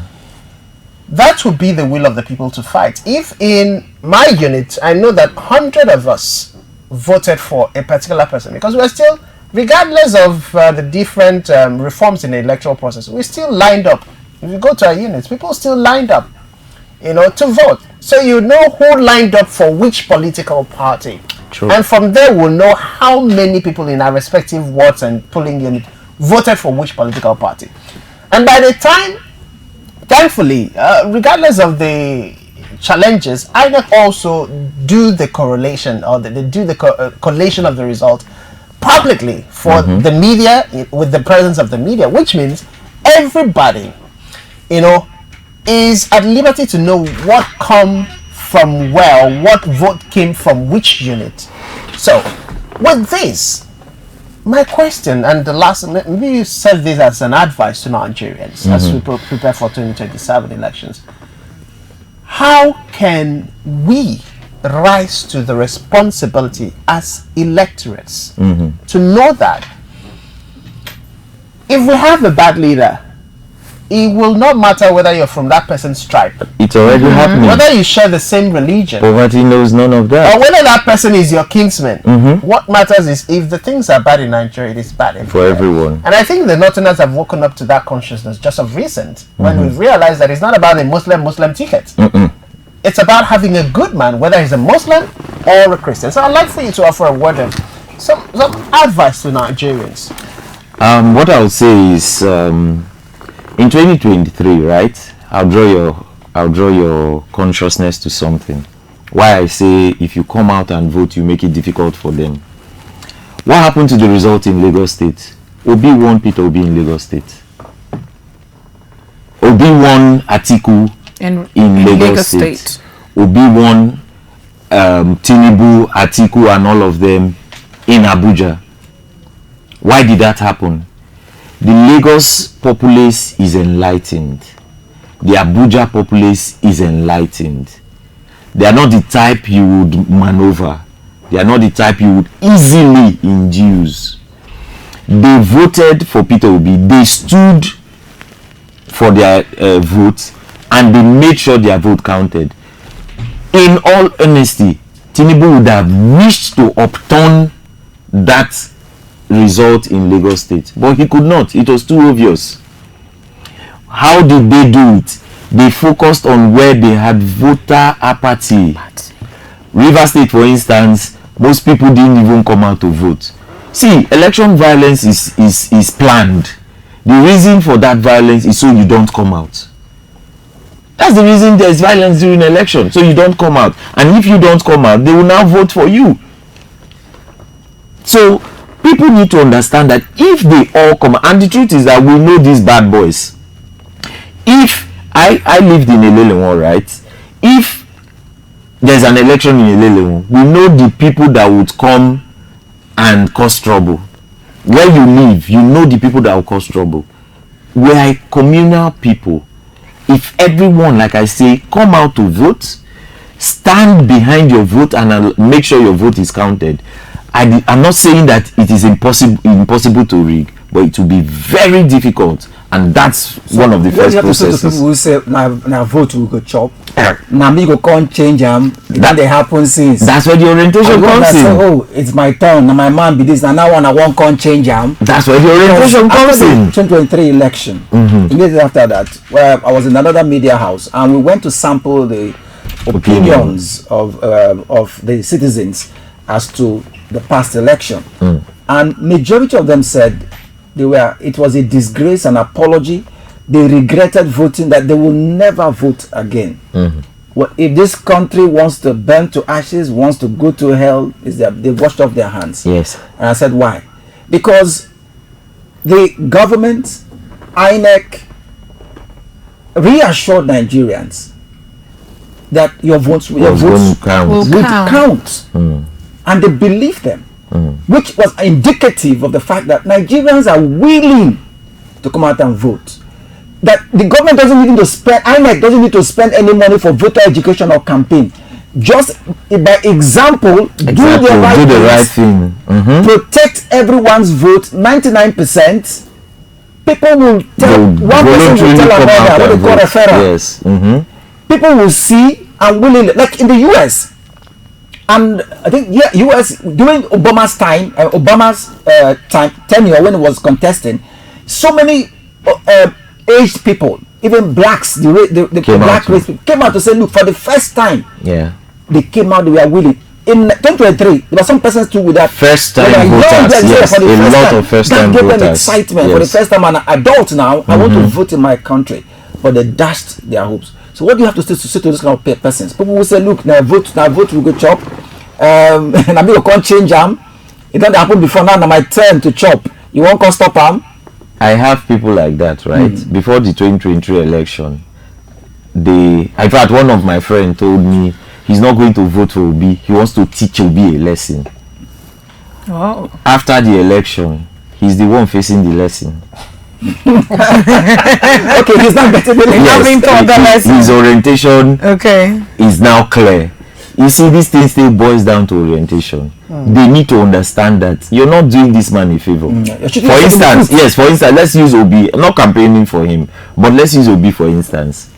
that would be the will of the people to fight. If in my unit, I know that 100 of us voted for a particular person, because we're still, regardless of the different reforms in the electoral process, we still lined up. If you go to our units, people still lined up, to vote. So you know who lined up for which political party. True. And from there, we'll know how many people in our respective wards and polling unit voted for which political party. And by the time, thankfully, regardless of the challenges, INEC also do the correlation, or they do the collation of the result publicly for the media, with the presence of the media, which means everybody, is at liberty to know what come from where, what vote came from which unit. So, with this, my question, and the last, maybe you said this as an advice to Nigerians as we prepare for 2027 elections. How can we rise to the responsibility as electorates to know that if we have a bad leader, it will not matter whether you're from that person's tribe, It's already happening. whether you share the same religion, Poverty knows none of that. or whether that person is your kinsman. What matters is if the things are bad in Nigeria, it is bad For everywhere. everyone. And I think the Northerners have woken up to that consciousness just of recent, when we've realized that it's not about a Muslim ticket. It's about having a good man, whether he's a Muslim or a Christian. So I'd like for you to offer a word of some advice to Nigerians. What I would say is, in 2023, right? I'll draw your consciousness to something. Why I say if you come out and vote, you make it difficult for them. What happened to the result in Lagos State? Obi won Peter Obi in Lagos State. Obi won Atiku in Lagos State. Obi won Tinubu, Atiku, and all of them in Abuja. Why did that happen? The Lagos populace is enlightened. The Abuja populace is enlightened. They are not the type you would maneuver. They are not the type you would easily induce. They voted for Peter Obi. They stood for their vote, and they made sure their vote counted. In all honesty, Tinubu would have wished to upturn that result in Lagos State, but he could not. It was too obvious. How did they do it? They focused on where they had voter apathy. Rivers State, for instance, most people didn't even come out to vote. See, election violence is planned. The reason for that violence is so you don't come out. That's the reason there's violence during election, so you don't come out. And if you don't come out, they will now vote for you. So people need to understand that if they all come, and the truth is that we know these bad boys. If I lived in Elelewon, right? If there's an election in Elelewon, we know the people that would come and cause trouble. Where you live, you know the people that will cause trouble. We are communal people. If everyone, like I say, come out to vote, stand behind your vote and make sure your vote is counted. I'm not saying that it is impossible to rig, but it will be very difficult, and that's one of the first processes. People who say now vote will go chop. Now me go come change that they happen since. That's where the orientation comes in. Say, oh, it's my turn. Now my man be this. Now I won't come change That's where the orientation comes in. 2023 election. Immediately after that, where I was in another media house, and we went to sample the opinions of the citizens as to the past election, and majority of them said it was a disgrace, an apology. They regretted voting, that they will never vote again. Well, if this country wants to burn to ashes, wants to go to hell, they washed off their hands. Yes. And I said, why? Because the government, INEC, reassured Nigerians that your votes would count. And they believed them, which was indicative of the fact that Nigerians are willing to come out and vote. That the government doesn't need to spend, INEC doesn't need to spend any money for voter education or campaign. Just by example, do the right thing. Protect everyone's vote. 99%. People will tell, one person will tell another, what they call referral. Yes. People will see and willingly, like in the US. And I think US during Obama's time, tenure when he was contesting, so many aged people, even blacks, the black race people, came out to say, look, for the first time, they came out, they were willing. In 2023, there were some persons too with that first-time voters. Yes, a lot of first-time voters. That gave them excitement for the first time. I'm an adult now. I want to vote in my country, but they dashed their hopes. So what do you have to say to this kind of persons? People will say, look, now vote will go chop. And I mean, you can't change them. It didn't happen before now. Now my turn to chop. You won't stop them. I have people like that, right? Before the 2023 election, in fact, one of my friends told me he's not going to vote for Obi. He wants to teach Obi a lesson. Wow. After the election, he's the one facing the lesson. Okay, he's not getting the Having taught the lesson. His orientation Okay. is now clear. You see, this thing still boils down to orientation. They need to understand that you're not doing this man a favor. For instance, let's use Obi. I'm not campaigning for him, but let's use Obi for instance.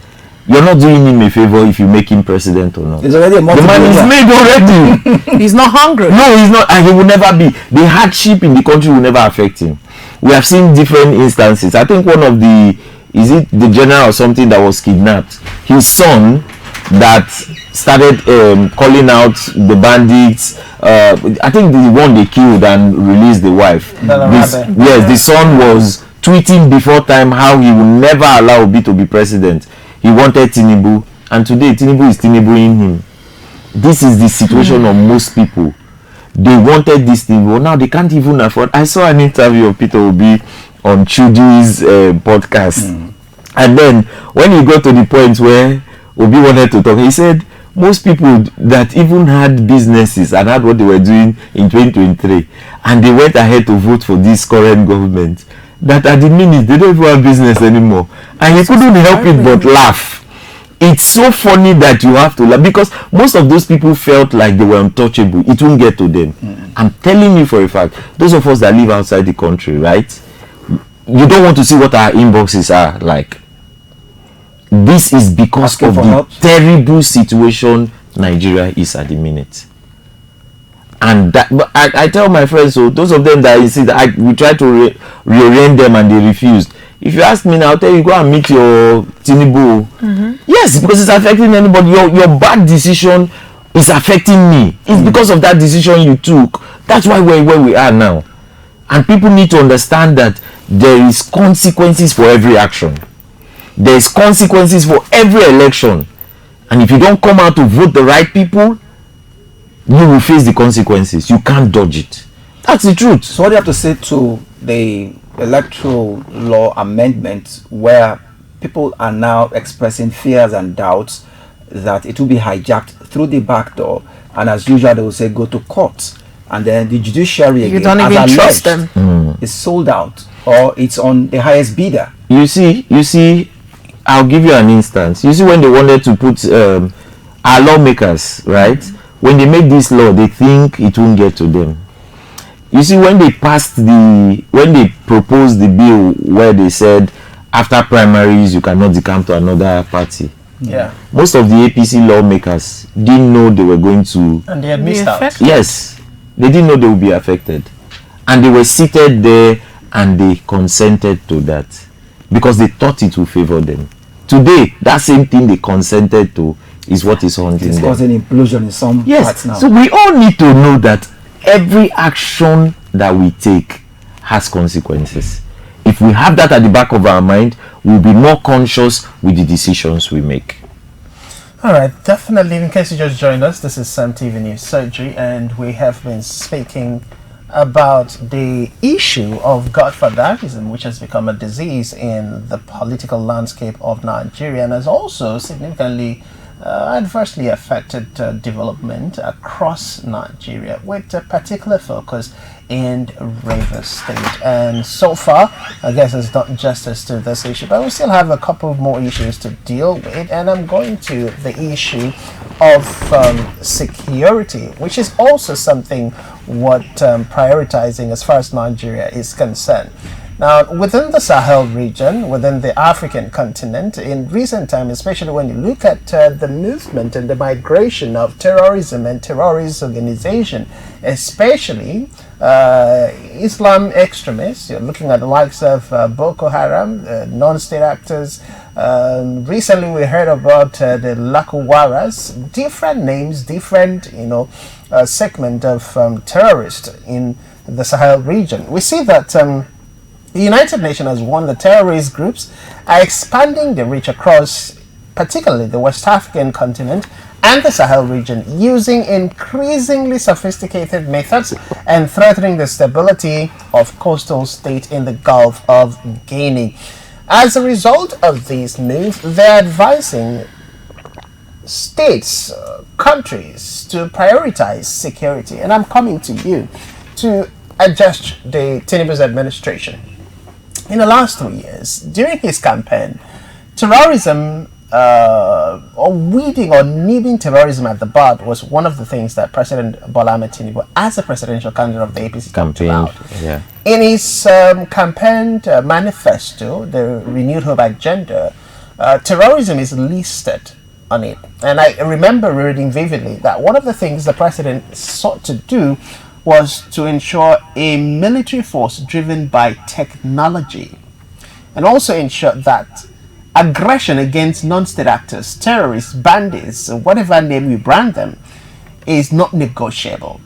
You're not doing him a favor if you make him president or not. He's already a The man is made already. He's not hungry. No, he's not, and he will never be. The hardship in the country will never affect him. We have seen different instances. I think one of the the general or something that was kidnapped, his son that started calling out the bandits. I think the one they killed and released the wife. The son was tweeting before time how he will never allow Obi to be president. He wanted Tinubu, and today Tinubu is Tinubuing him. This is the situation of most people. They wanted this thing, but now they can't even afford. I saw an interview of Peter Obi on Chudi's podcast, and then when he got to the point where Obi wanted to talk, he said most people that even had businesses and had what they were doing in 2023, and they went ahead to vote for this current government, that at the minute they don't even have business anymore, and he couldn't help it but laugh. It's so funny that you have to laugh, because most of those people felt like they were untouchable. It won't get to them. I'm telling you for a fact, those of us that live outside the country, right, you don't want to see what our inboxes are like. This is because of the terrible situation Nigeria is at the minute. And that, but I tell my friends, so those of them that you see that we try to rearrange them and they refused. If you ask me now, I'll tell you, go and meet your Tinubu. Yes, because it's affecting anybody. Your bad decision is affecting me. It's because of that decision you took. That's why we're where we are now. And people need to understand that there is consequences for every action. There is consequences for every election. And if you don't come out to vote the right people, you will face the consequences. You can't dodge it. That's the truth. So what do you have to say to the electoral law amendment where people are now expressing fears and doubts that it will be hijacked through the back door, and as usual they will say go to court, and then the judiciary You again, don't even trust them. is sold out or it's on the highest bidder. You see, I'll give you an instance. You see, when they wanted to put our lawmakers, right, when they make this law, they think it won't get to them. You see, when they proposed the bill where they said after primaries you cannot decamp to another party, most of the APC lawmakers didn't know they were going to, and they had missed out. Yes, they didn't know they would be affected, and they were seated there and they consented to that because they thought it would favor them. Today, that same thing they consented to is what is haunting It's them. causing implosion in some parts now. So we all need to know that every action that we take has consequences. If we have that at the back of our mind, we'll be more conscious with the decisions we make. All right, definitely. In case you just joined us, this is CEMTV News Surgery, and we have been speaking about the issue of Godfatherism, which has become a disease in the political landscape of Nigeria and has also significantly adversely affected development across Nigeria, with a particular focus in Rivers State. And so far, I guess it's done justice to this issue, but we still have a couple more issues to deal with, and I'm going to the issue of security, which is also something what prioritizing as far as Nigeria is concerned. Now, within the Sahel region, within the African continent, in recent time, especially when you look at the movement and the migration of terrorism and terrorist organization, especially Islam extremists, you're looking at the likes of Boko Haram, non-state actors. Recently, we heard about the Lakuwaras, different names, different, segment of terrorists in the Sahel region. We see that the United Nations has warned the terrorist groups are expanding their reach across particularly the West African continent and the Sahel region, using increasingly sophisticated methods and threatening the stability of coastal states in the Gulf of Guinea. As a result of these moves, they're advising states, countries to prioritize security. And I'm coming to you. to adjust the Tinubu's administration. In the last 2 years, during his campaign, terrorism or weeding or nibbing terrorism at the bud was one of the things that President Bola Ahmed Tinubu, as the presidential candidate of the APC, Campaign. Yeah. in his campaign manifesto, the Renewed Hope Agenda, terrorism is listed on it. And I remember reading vividly that one of the things the president sought to do was to ensure a military force driven by technology, and also ensure that aggression against non-state actors, terrorists, bandits, whatever name we brand them, is not negotiable.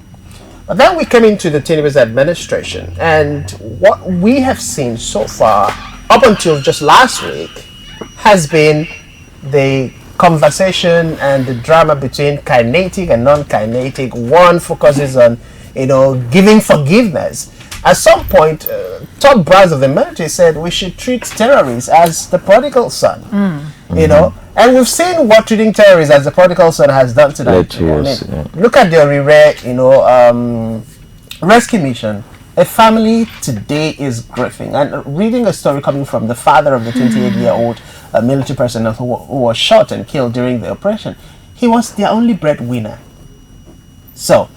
But then we came into the Tinubu's administration, and what we have seen so far, up until just last week, has been the conversation and the drama between kinetic and non-kinetic. One focuses on, giving forgiveness. At some point, top brass of the military said we should treat terrorists as the prodigal son. And we've seen what treating terrorists as the prodigal son has done to them. Look at the Orire, rescue mission. A family today is grieving. And reading a story coming from the father of the 28-year-old military personnel who was shot and killed during the operation, he was their only breadwinner. So,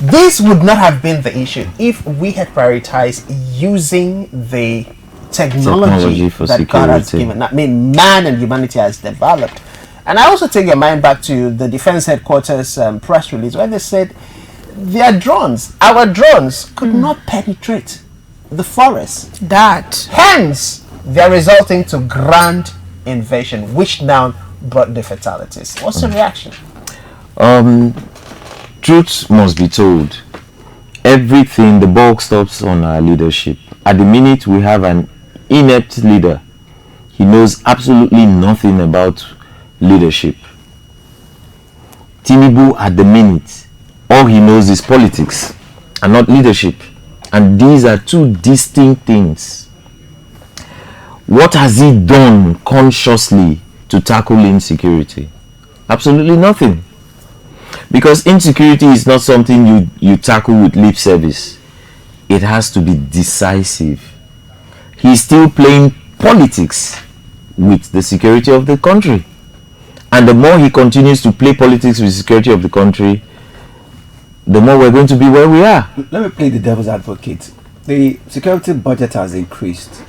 this would not have been the issue if we had prioritized using the technology for that security. God has given. I mean, man and humanity has developed. And I also take your mind back to the Defense Headquarters press release where they said our drones could not penetrate the forest. Hence, they're resulting to grand invasion, which now brought the fatalities. What's the reaction? Truth must be told. Everything, the bulk stops on our leadership. At the minute we have an inept leader, he knows absolutely nothing about leadership. Tinubu, at the minute, all he knows is politics and not leadership. And these are two distinct things. What has he done consciously to tackle insecurity? Absolutely nothing. Because insecurity is not something you tackle with lip service. It has to be decisive. He's still playing politics with the security of the country. And the more he continues to play politics with the security of the country, the more we're going to be where we are. Let me play the devil's advocate. The security budget has increased.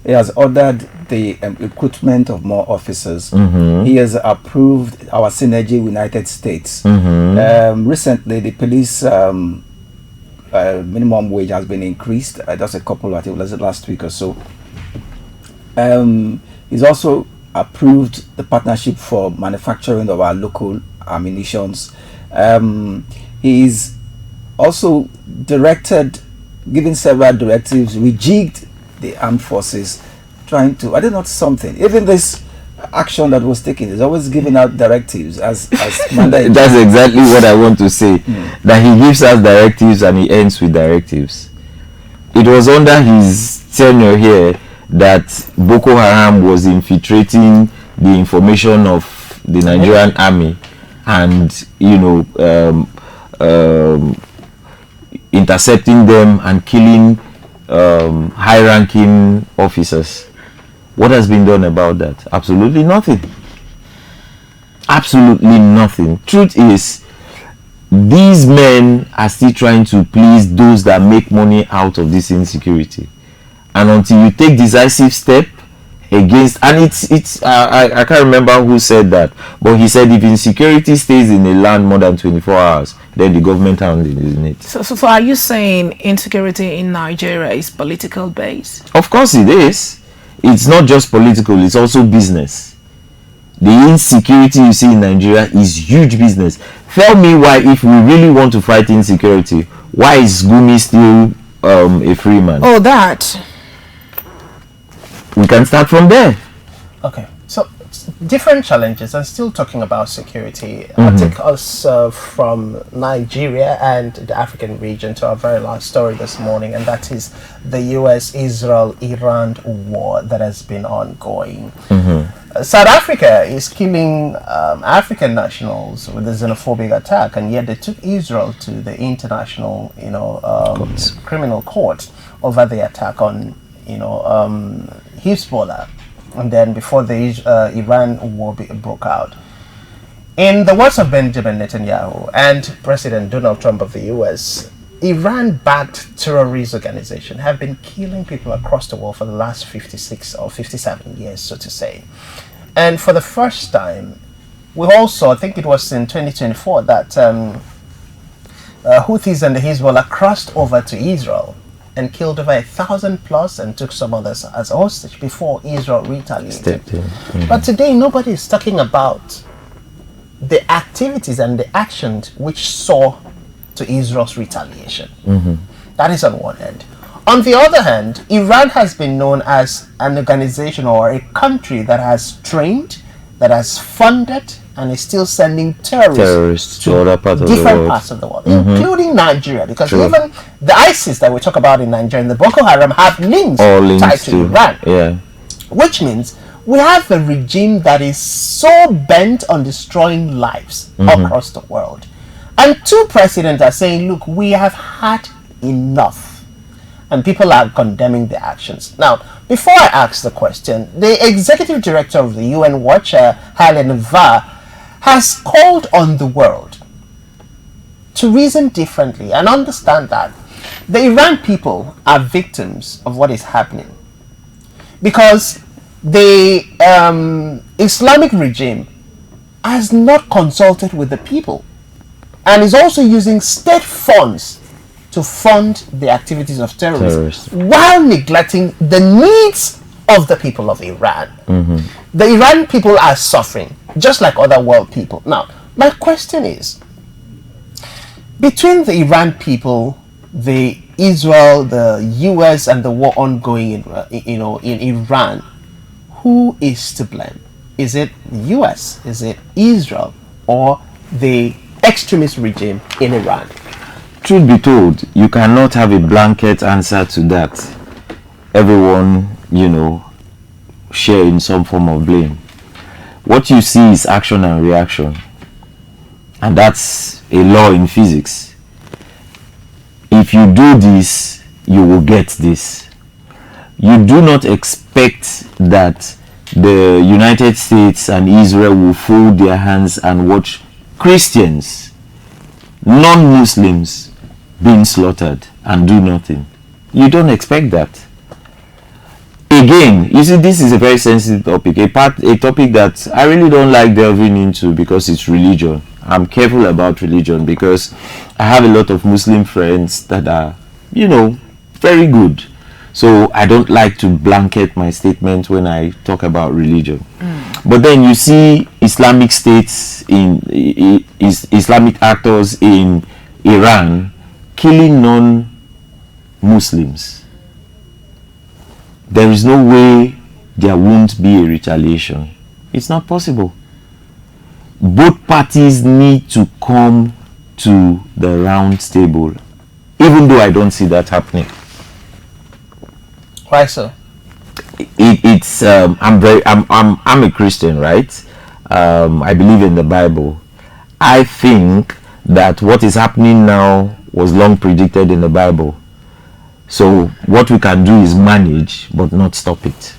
He has ordered the recruitment of more officers. He has approved our synergy with United States. Recently, the police minimum wage has been increased. That's a couple, I think, last week or so. He's also approved the partnership for manufacturing of our local ammunitions. He's also given several directives, rejigged the armed forces, trying to, something. Even this action that was taken is always giving out directives as commander. That's exactly what I want to say. That he gives us directives and he ends with directives. It was under his tenure here that Boko Haram was infiltrating the information of the Nigerian army and intercepting them and killing high-ranking officers. What has been done about that? Absolutely nothing. Absolutely nothing. Truth is, these men are still trying to please those that make money out of this insecurity. And until you take decisive step against, and it's I can't remember who said that, but he said if insecurity stays in a land more than 24 hours, then the government hand is in it. So are you saying insecurity in Nigeria is political based? Of course it is. It's not just political, it's also business. The insecurity you see in Nigeria is huge business. Tell me why, if we really want to fight insecurity, why is Gumi still a free man? Oh, that. We can start from there. Okay, so different challenges, and still talking about security. I'll take us from Nigeria and the African region to our very last story this morning, and that is the US-Israel-Iran war that has been ongoing. South Africa is killing African nationals with a xenophobic attack, and yet they took Israel to the international, criminal court over the attack on, Hezbollah, and then before the Iran war broke out. In the words of Benjamin Netanyahu and President Donald Trump of the U.S., Iran-backed terrorist organizations have been killing people across the world for the last 56 or 57 years, so to say. And for the first time, we also, I think it was in 2024, that Houthis and the Hezbollah crossed over to Israel and killed over 1,000 plus and took some others as hostage before Israel retaliated. But today, nobody is talking about the activities and the actions which saw to Israel's retaliation. That is on one end. On the other hand, Iran has been known as an organization or a country that has trained, that has funded, and is still sending terrorists to other parts of the different world. parts of the world, including Nigeria, because even the ISIS that we talk about in Nigeria and the Boko Haram have links tied to Iran. Yeah. Which means we have a regime that is so bent on destroying lives across the world. And two presidents are saying, look, we have had enough. And people are condemning the actions. Now, before I ask the question, the executive director of the UN Watch, Helen Va, has called on the world to reason differently and understand that the Iran people are victims of what is happening. Because the Islamic regime has not consulted with the people and is also using state funds to fund the activities of terrorists while neglecting the needs of the people of Iran. The Iran people are suffering just like other world people. Now, my question is, between the Iran people, the Israel, the US, and the war ongoing in Iran, who is to blame? Is it the US? Is it Israel? Or the extremist regime in Iran? Truth be told, you cannot have a blanket answer to that. Everyone, share in some form of blame. What you see is action and reaction. And that's a law in physics. If you do this, you will get this. You do not expect that the United States and Israel will fold their hands and watch Christians, non-Muslims, being slaughtered and do nothing. You don't expect that. Again, you see, this is a very sensitive topic, a topic that I really don't like delving into because it's religion. I'm careful about religion because I have a lot of Muslim friends that are, very good. So I don't like to blanket my statement when I talk about religion. But then you see Islamic states Islamic actors in Iran killing non-Muslims. There is no way there won't be a retaliation. It's not possible. Both parties need to come to the round table, even though I don't see that happening. Why so? I'm a Christian, right? I believe in the Bible. I think that what is happening now was long predicted in the Bible. So what we can do is manage, but not stop it.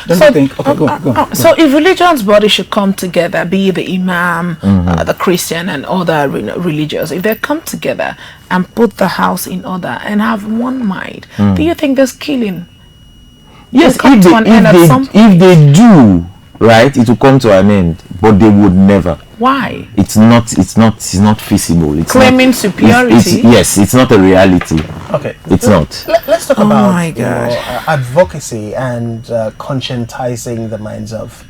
Don't you think? Okay, go on. So if religion's body should come together, be it the imam, the Christian, and other religious, if they come together and put the house in order and have one mind, do you think there's killing? Yes, if they do, right, it will come to an end, but they would never. Why? It's not feasible. It's claiming not, superiority. It's not a reality. Okay, it's not. Let's talk about my God. Advocacy and conscientizing the minds of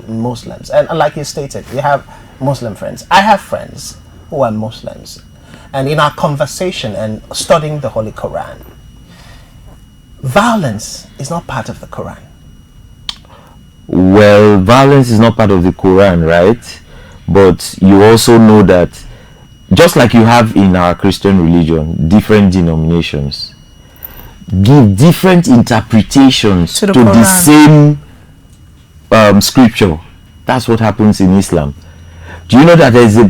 Muslims. And like you stated, you have Muslim friends. I have friends who are Muslims, and in our conversation and studying the Holy Quran, violence is not part of the Quran. Well, violence is not part of the Quran, right? But you also know that just like you have in our Christian religion, different denominations give different interpretations to the same scripture. That's what happens in Islam. Do you know that there's a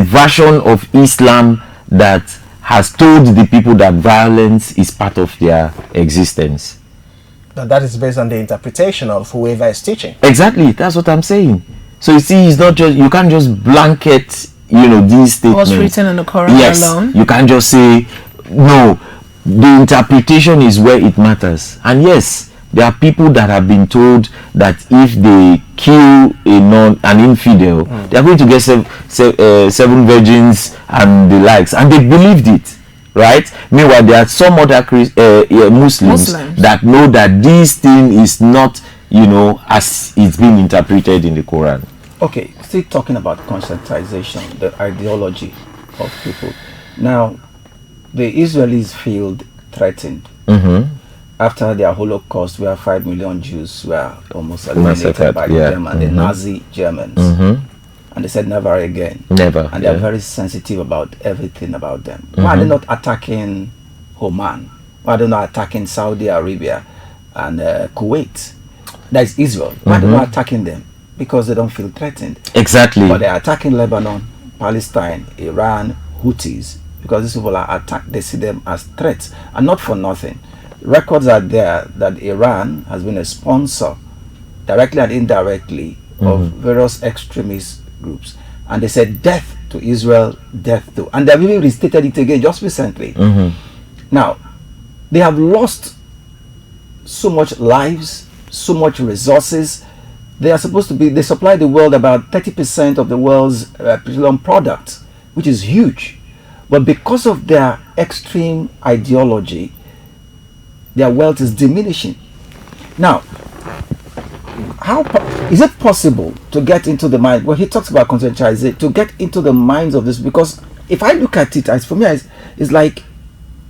version of Islam that has told the people that violence is part of their existence? That is based on the interpretation of whoever is teaching. Exactly, that's what I'm saying. So you see, it's not just, you can't just blanket, these statements. What's written in the Quran alone? You can't just say, no, the interpretation is where it matters. And yes, there are people that have been told that if they kill an infidel, they are going to get seven virgins and the likes, and they believed it, right? Meanwhile, there are some other Muslims that know that this thing is not, as it's been interpreted in the Quran. Okay, still talking about conscientization, the ideology of people. Now, the Israelis feel threatened. After their Holocaust, where 5 million Jews were almost eliminated by the Germans, the Nazi Germans. And they said never again. Never. And they're very sensitive about everything about them. Why are they not attacking Oman? Why are they not attacking Saudi Arabia and Kuwait? That's Israel. Why are they not attacking them? Because they don't feel threatened. Exactly. But they're attacking Lebanon, Palestine, Iran, Houthis, because these people are attacked. They see them as threats, and not for nothing. Records are there that Iran has been a sponsor, directly and indirectly, of various extremist groups. And they said death to Israel, death to... And they've even restated it again just recently. Now, they have lost so much lives, so much resources. They are supposed to be... They supply the world about 30% of the world's petroleum products, which is huge. But because of their extreme ideology, their wealth is diminishing. Now, how is it possible to get into the mind? Well, he talks about conscientization, to get into the minds of this, because if I look at it, for me, it's like,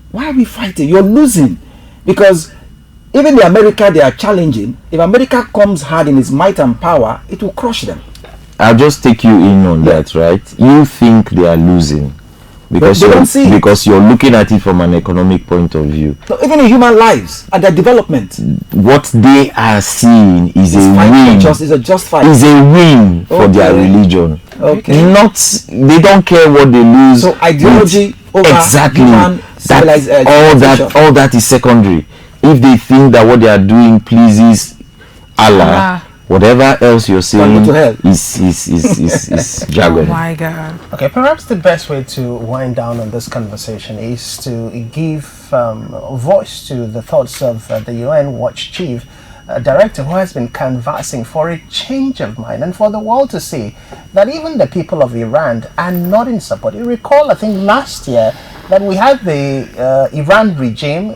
why are we fighting? You're losing, because even the America they are challenging, if America comes hard in its might and power, it will crush them. I'll just take you in on that, right? You think they are losing because you're looking at it from an economic point of view. No, even in human lives and their development, what they are seeing is a win. Is a just fight. Is a win for their religion. Okay. They don't care what they lose. So ideology over human civilization. All that is secondary. If they think that what they are doing pleases Allah, whatever else you're saying is jargon. Oh my God. Okay, perhaps the best way to wind down on this conversation is to give voice to the thoughts of the UN Watch Chief Director, who has been canvassing for a change of mind and for the world to see that even the people of Iran are not in support. You recall, I think last year, that we had the Iran regime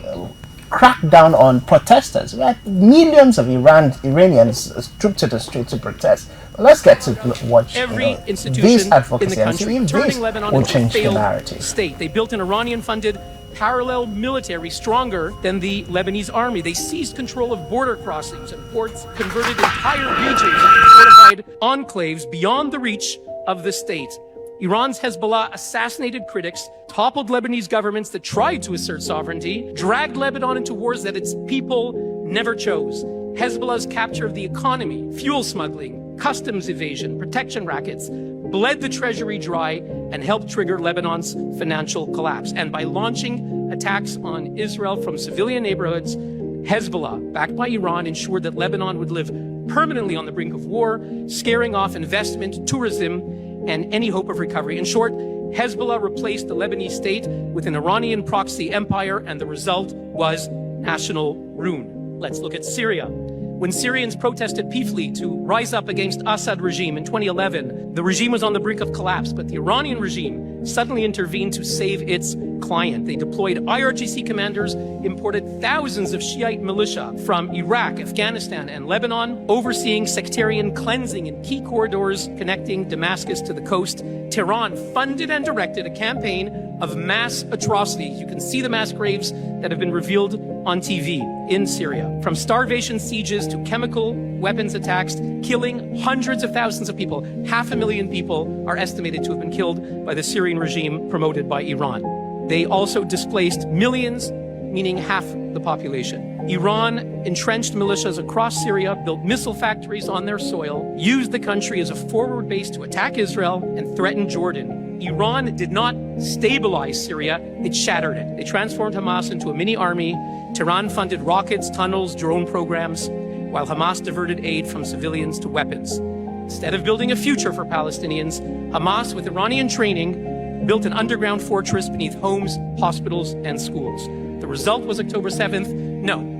crack down on protesters. We had millions of Iranians trooped to the street to protest. But let's get to watch these advocacy and see if this will change the narrative. State. They built an Iranian-funded parallel military stronger than the Lebanese army. They seized control of border crossings and ports, converted entire regions into fortified enclaves beyond the reach of the state. Iran's Hezbollah assassinated critics, toppled Lebanese governments that tried to assert sovereignty, dragged Lebanon into wars that its people never chose. Hezbollah's capture of the economy, fuel smuggling, customs evasion, protection rackets, bled the treasury dry and helped trigger Lebanon's financial collapse. And by launching attacks on Israel from civilian neighborhoods, Hezbollah, backed by Iran, ensured that Lebanon would live permanently on the brink of war, scaring off investment, tourism, and any hope of recovery. In short, Hezbollah replaced the Lebanese state with an Iranian proxy empire, and the result was national ruin. Let's look at Syria. When Syrians protested peacefully to rise up against Assad regime in 2011, the regime was on the brink of collapse, but the Iranian regime suddenly intervened to save its client. They deployed IRGC commanders, imported thousands of Shiite militia from Iraq, Afghanistan, and Lebanon, overseeing sectarian cleansing in key corridors connecting Damascus to the coast. Tehran funded and directed a campaign of mass atrocities. You can see the mass graves that have been revealed on TV in Syria. From starvation sieges to chemical weapons attacks, killing hundreds of thousands of people. 500,000 people are estimated to have been killed by the Syrian regime promoted by Iran. They also displaced millions, meaning half the population. Iran entrenched militias across Syria, built missile factories on their soil, used the country as a forward base to attack Israel, and threatened Jordan. Iran did not stabilize Syria, it shattered it. They transformed Hamas into a mini army. Tehran funded rockets, tunnels, drone programs, while Hamas diverted aid from civilians to weapons. Instead of building a future for Palestinians, Hamas, with Iranian training, built an underground fortress beneath homes, hospitals, and schools. The result was October 7th. No.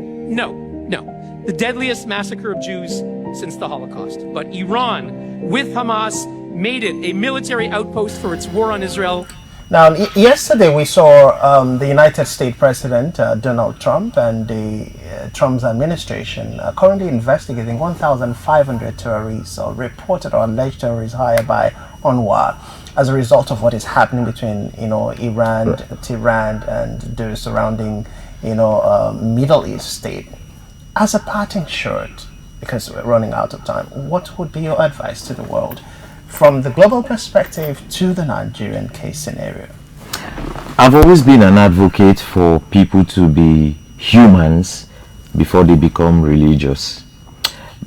The deadliest massacre of Jews since the Holocaust. But Iran, with Hamas, made it a military outpost for its war on Israel. Now, yesterday we saw the United States President Donald Trump and the Trump's administration currently investigating 1,500 terrorists or reported or alleged terrorists hired by UNRWA as a result of what is happening between, Iran, Tehran, and the surrounding, Middle East state. As a parting shot, because we're running out of time, what would be your advice to the world from the global perspective to the Nigerian case scenario? I've always been an advocate for people to be humans before they become religious.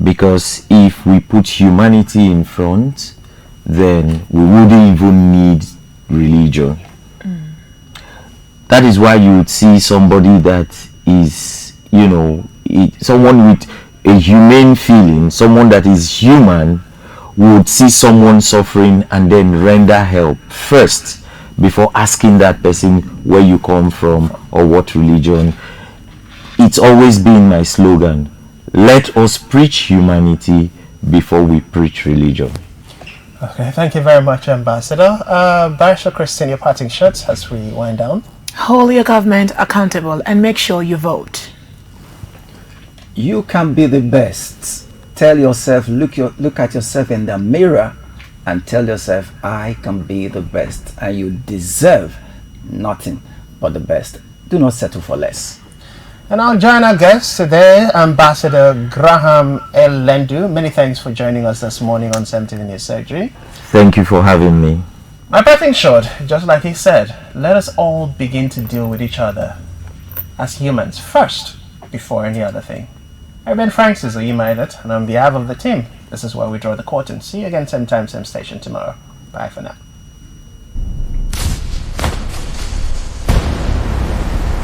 Because if we put humanity in front, then we wouldn't even need religion. That is why you would see somebody that is, someone with a humane feeling, someone that is human, would see someone suffering and then render help first before asking that person where you come from or what religion. It's always been my slogan. Let us preach humanity before we preach religion. Okay, thank you very much, Ambassador. Barrister Christine, your parting shots as we wind down. Hold your government accountable and make sure you vote. You can be the best. Tell yourself, look at yourself in the mirror and tell yourself, I can be the best, and you deserve nothing but the best. Do not settle for less. And I'll join our guest today, Ambassador Graham L. Lendu. Many thanks for joining us this morning on CEMTV News Surgery. Thank you for having me. My parting shot, just like he said, let us all begin to deal with each other as humans first, before any other thing. I've been Frank Sizzle, you made it, and on behalf of the team, this is where we draw the curtain. See you again same time, same station tomorrow. Bye for now.